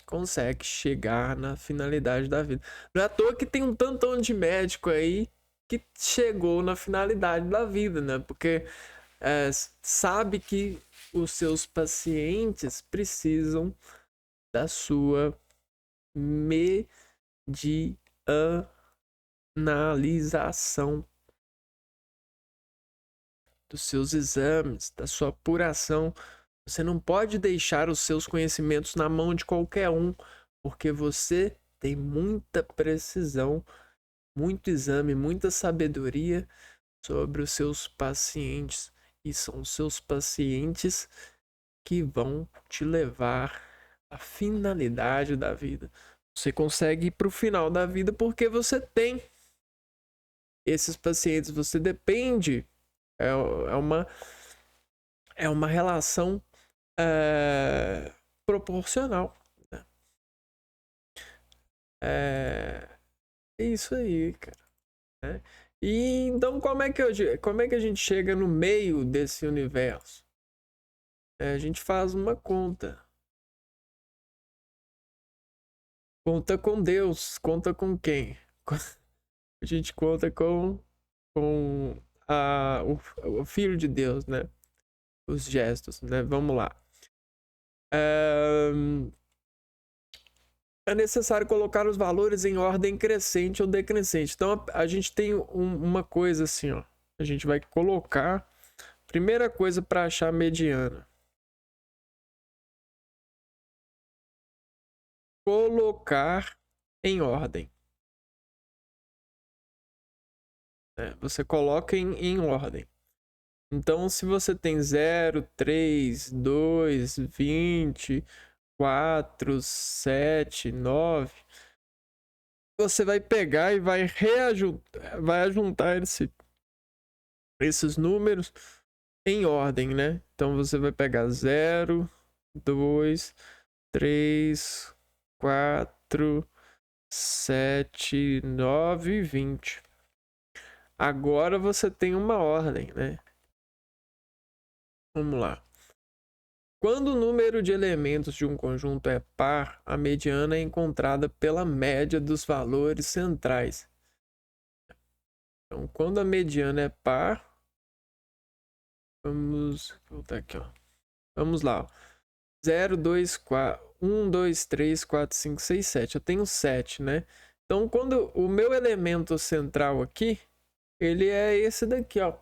consegue chegar na finalidade da vida. Não é à toa que tem um tantão de médico aí que chegou na finalidade da vida, né? Porque sabe que os seus pacientes precisam da sua medianização, dos seus exames, da sua apuração. Você não pode deixar os seus conhecimentos na mão de qualquer um, porque você tem muita precisão, muito exame, muita sabedoria sobre os seus pacientes. E são os seus pacientes que vão te levar à finalidade da vida. Você consegue ir para o final da vida porque você tem esses pacientes. Você depende. É uma relação proporcional. Né? É isso aí, cara. Né? E então como é que a gente chega no meio desse universo? A gente faz uma conta. Conta com Deus. Conta com quem? A gente conta com o Filho de Deus, né? Os gestos, né? Vamos lá. É necessário colocar os valores em ordem crescente ou decrescente. Então a gente tem uma coisa assim, ó. A gente vai colocar primeira coisa para achar a mediana. Colocar em ordem. Você coloca em ordem. Então, se você tem 0, 3, 2, 20, 4, 7, 9, você vai pegar e vai ajuntar esses números em ordem, né? Então, você vai pegar 0, 2, 3, 4, 7, 9 e 20. Agora você tem uma ordem, né? Vamos lá. Quando o número de elementos de um conjunto é par, a mediana é encontrada pela média dos valores centrais. Então, quando a mediana é par, vamos voltar aqui, ó. Vamos lá. 0, 2, 4, 1, 2, 3, 4, 5, 6, 7. Eu tenho 7, né? Então, quando o meu elemento central aqui, ele é esse daqui, ó.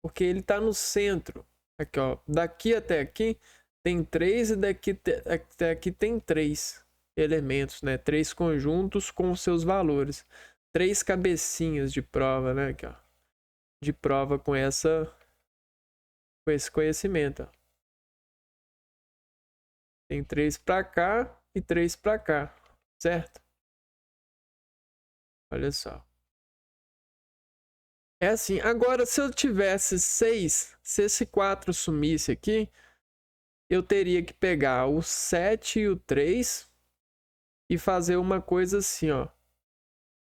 Porque ele está no centro. Aqui, ó. Daqui até aqui tem 3 e daqui até aqui tem 3 elementos, né? 3 conjuntos com os seus valores. 3 cabecinhas de prova, né? Aqui, ó. De prova com esse conhecimento, ó. Tem 3 para cá e 3 para cá, certo? Olha só. É assim, agora se eu tivesse 6, se esse 4 sumisse aqui, eu teria que pegar o 7 e o 3 e fazer uma coisa assim, ó.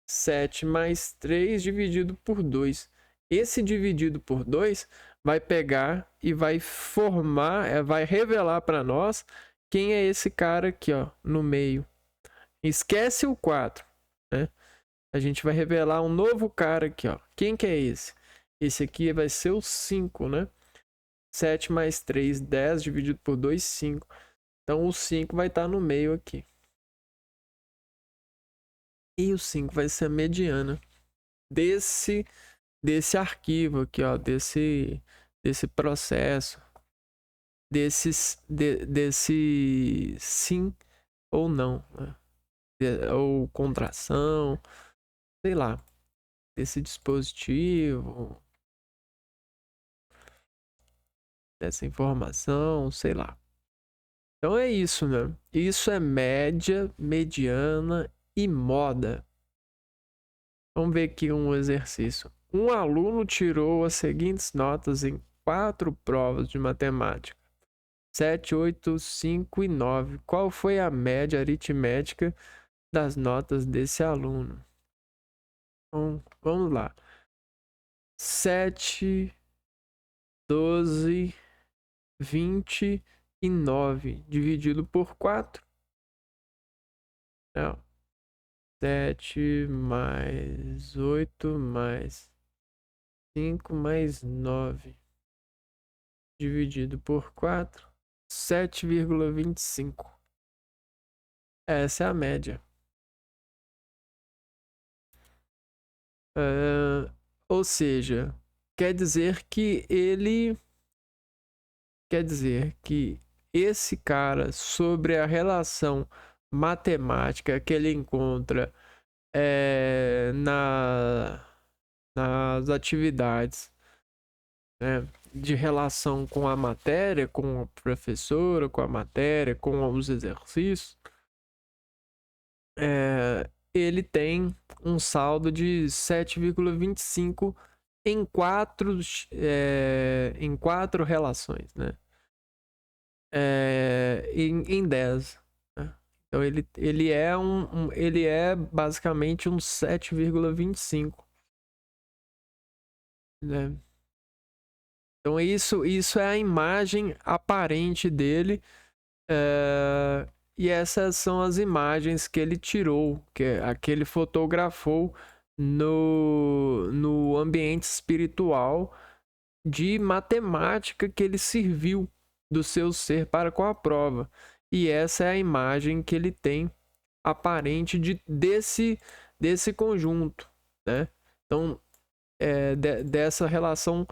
7 mais 3 dividido por 2. Esse dividido por 2 vai pegar e vai formar, vai revelar para nós quem é esse cara aqui, ó, no meio. Esquece o 4, né? A gente vai revelar um novo cara aqui, ó. Quem que é esse? Esse aqui vai ser o 5, né? 7 mais 3, 10 dividido por 2, 5. Então o 5 vai estar no meio aqui. E o 5 vai ser a mediana desse arquivo aqui, ó, desse processo, desse sim ou não, né? Ou contração, sei lá, desse dispositivo, dessa informação, sei lá. Então é isso, né? Isso é média, mediana e moda. Vamos ver aqui um exercício. Um aluno tirou as seguintes notas em 4 provas de matemática: 7, 8, 5 e 9. Qual foi a média aritmética das notas desse aluno? Então, vamos lá. 7, 12, 29 dividido por 4. Não. 7 mais 8 mais 5 mais 9 dividido por 4. 7,25. Essa é a média. Ou seja, quer dizer que esse cara, sobre a relação matemática que ele encontra nas atividades, né, de relação com a matéria, com a professora, com a matéria, com os exercícios, ele tem um saldo de 7,25 em quatro relações, né? Em 10. Né? Então ele é basicamente um 7,25, né? Então isso é a imagem aparente dele. E essas são as imagens que ele tirou, que ele fotografou no ambiente espiritual de matemática que ele serviu do seu ser para com a prova. E essa é a imagem que ele tem aparente desse conjunto, né? Então, dessa relação,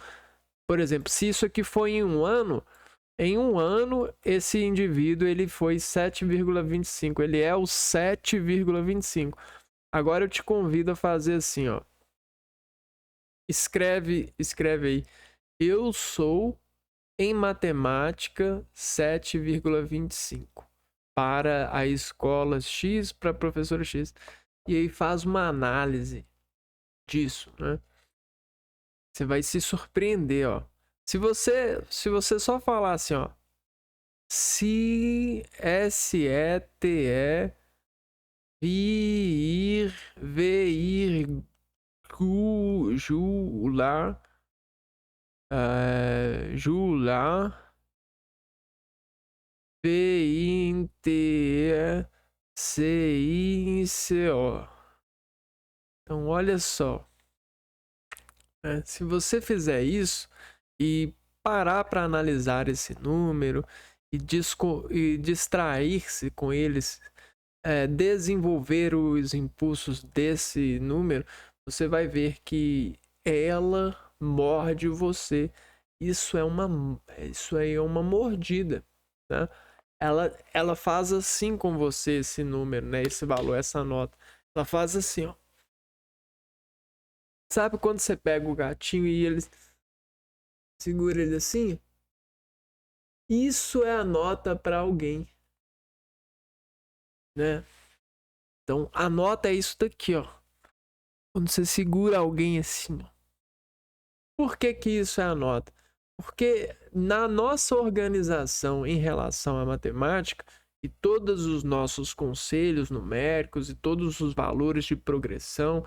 por exemplo, se isso aqui foi em um ano, esse indivíduo ele foi 7,25. Ele é o 7,25. Agora eu te convido a fazer assim, ó. Escreve aí. Eu sou em matemática 7,25 para a escola X, para a professora X. E aí faz uma análise disso, né? Você vai se surpreender, ó. Se você só falar assim, ó, se SETE vir jular PINTECICO. Então olha só, se você fizer isso e parar para analisar esse número e distrair-se com eles, desenvolver os impulsos desse número, você vai ver que ela morde você. Isso aí é uma mordida, né? Ela faz assim com você, esse número, né? Esse valor, essa nota. Ela faz assim, ó. Sabe quando você pega o gatinho e ele segura ele assim? Isso é a nota para alguém, né? Então, a nota é isso daqui, ó. Quando você segura alguém assim, ó. Por que isso é a nota? Porque na nossa organização em relação à matemática, e todos os nossos conselhos numéricos e todos os valores de progressão,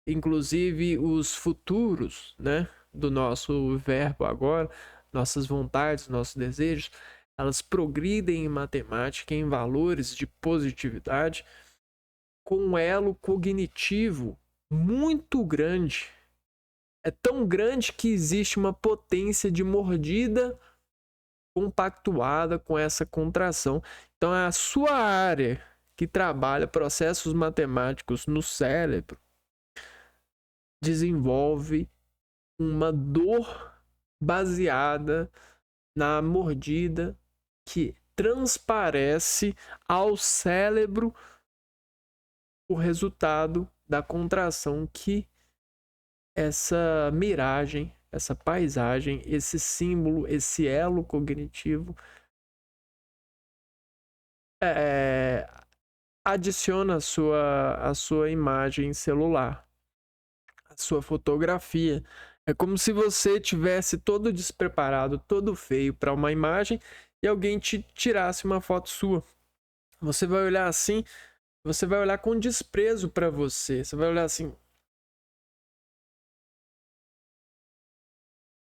inclusive os futuros, né, do nosso verbo agora, nossas vontades, nossos desejos, elas progridem em matemática em valores de positividade com um elo cognitivo muito grande. É tão grande que existe uma potência de mordida compactuada com essa contração. Então, a sua área que trabalha processos matemáticos no cérebro desenvolve uma dor baseada na mordida que transparece ao cérebro o resultado da contração que essa miragem essa paisagem, esse símbolo, esse elo cognitivo, adiciona a sua imagem celular, a sua fotografia. É como se você tivesse todo despreparado, todo feio para uma imagem e alguém te tirasse uma foto sua. Você vai olhar assim, você vai olhar com desprezo para você. Você vai olhar assim,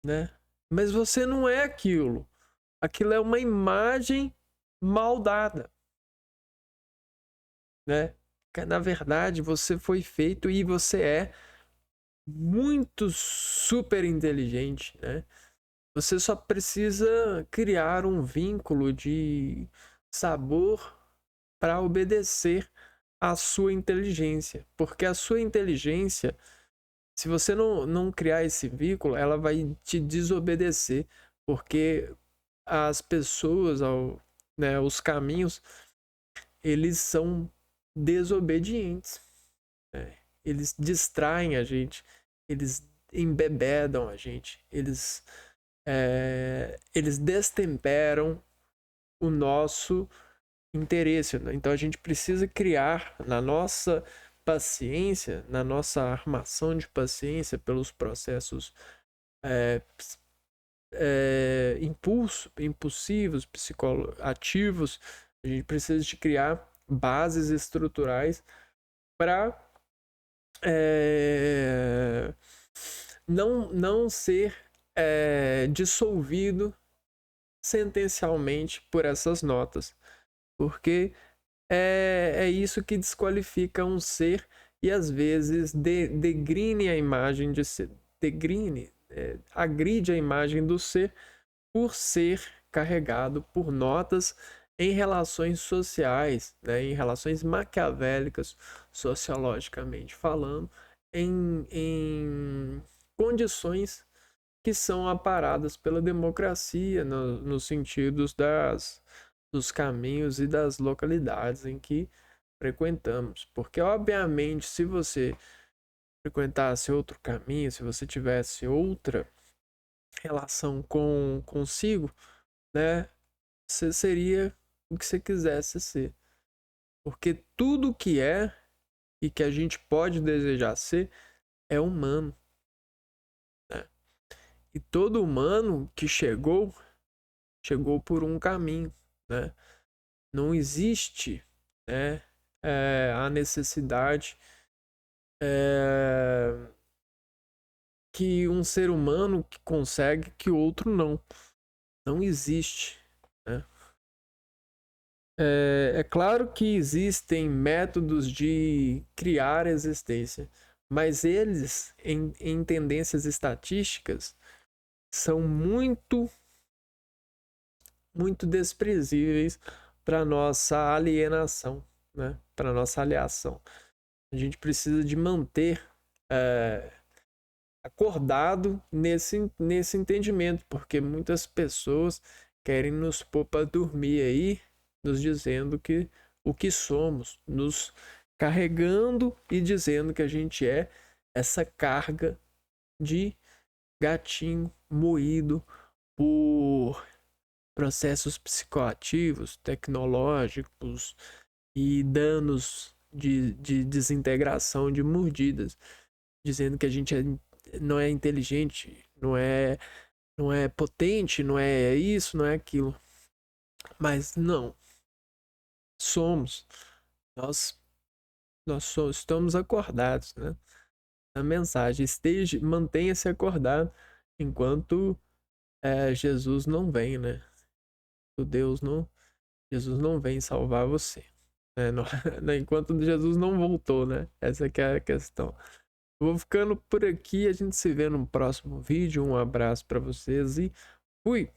né? Mas você não é aquilo. Aquilo é uma imagem mal dada, né? Na verdade, você foi feito e você é muito super inteligente, né? Você só precisa criar um vínculo de sabor para obedecer à sua inteligência, porque a sua inteligência, se você não criar esse vínculo, ela vai te desobedecer, porque as pessoas, né, os caminhos, eles são desobedientes, né? Eles distraem a gente, eles embebedam a gente, eles destemperam o nosso interesse, né? Então a gente precisa criar na nossa paciência, na nossa armação de paciência pelos processos impulsivos, psicoativos, a gente precisa de criar bases estruturais para não ser dissolvido sentencialmente por essas notas, porque é isso que desqualifica um ser e às vezes degrine a imagem de ser, agride a imagem do ser por ser carregado por notas em relações sociais, né, em relações maquiavélicas, sociologicamente falando, em condições que são aparadas pela democracia, nos sentidos dos caminhos e das localidades em que frequentamos. Porque, obviamente, se você frequentasse outro caminho, se você tivesse outra relação consigo, né, você seria o que você quisesse ser. Porque tudo que é e que a gente pode desejar ser é humano, né? E todo humano que chegou por um caminho, né? Não existe, né, a necessidade que um ser humano que consegue que o outro não. Não existe, né? É claro que existem métodos de criar existência, mas eles, em tendências estatísticas, são muito, muito desprezíveis para nossa alienação, né? Para nossa aliação. A gente precisa de manter acordado nesse entendimento, porque muitas pessoas querem nos pôr para dormir aí, nos dizendo que o que somos, nos carregando e dizendo que a gente é essa carga de gatinho moído por processos psicoativos, tecnológicos e danos de desintegração de mordidas, dizendo que a gente não é inteligente, não é potente, não é isso, não é aquilo. Mas não. Somos. Estamos acordados, né? A mensagem, mantenha-se acordado enquanto Jesus não vem, né? Jesus não vem salvar você, né? Enquanto Jesus não voltou, né? Essa que é a questão. Vou ficando por aqui, a gente se vê no próximo vídeo. Um abraço para vocês e fui!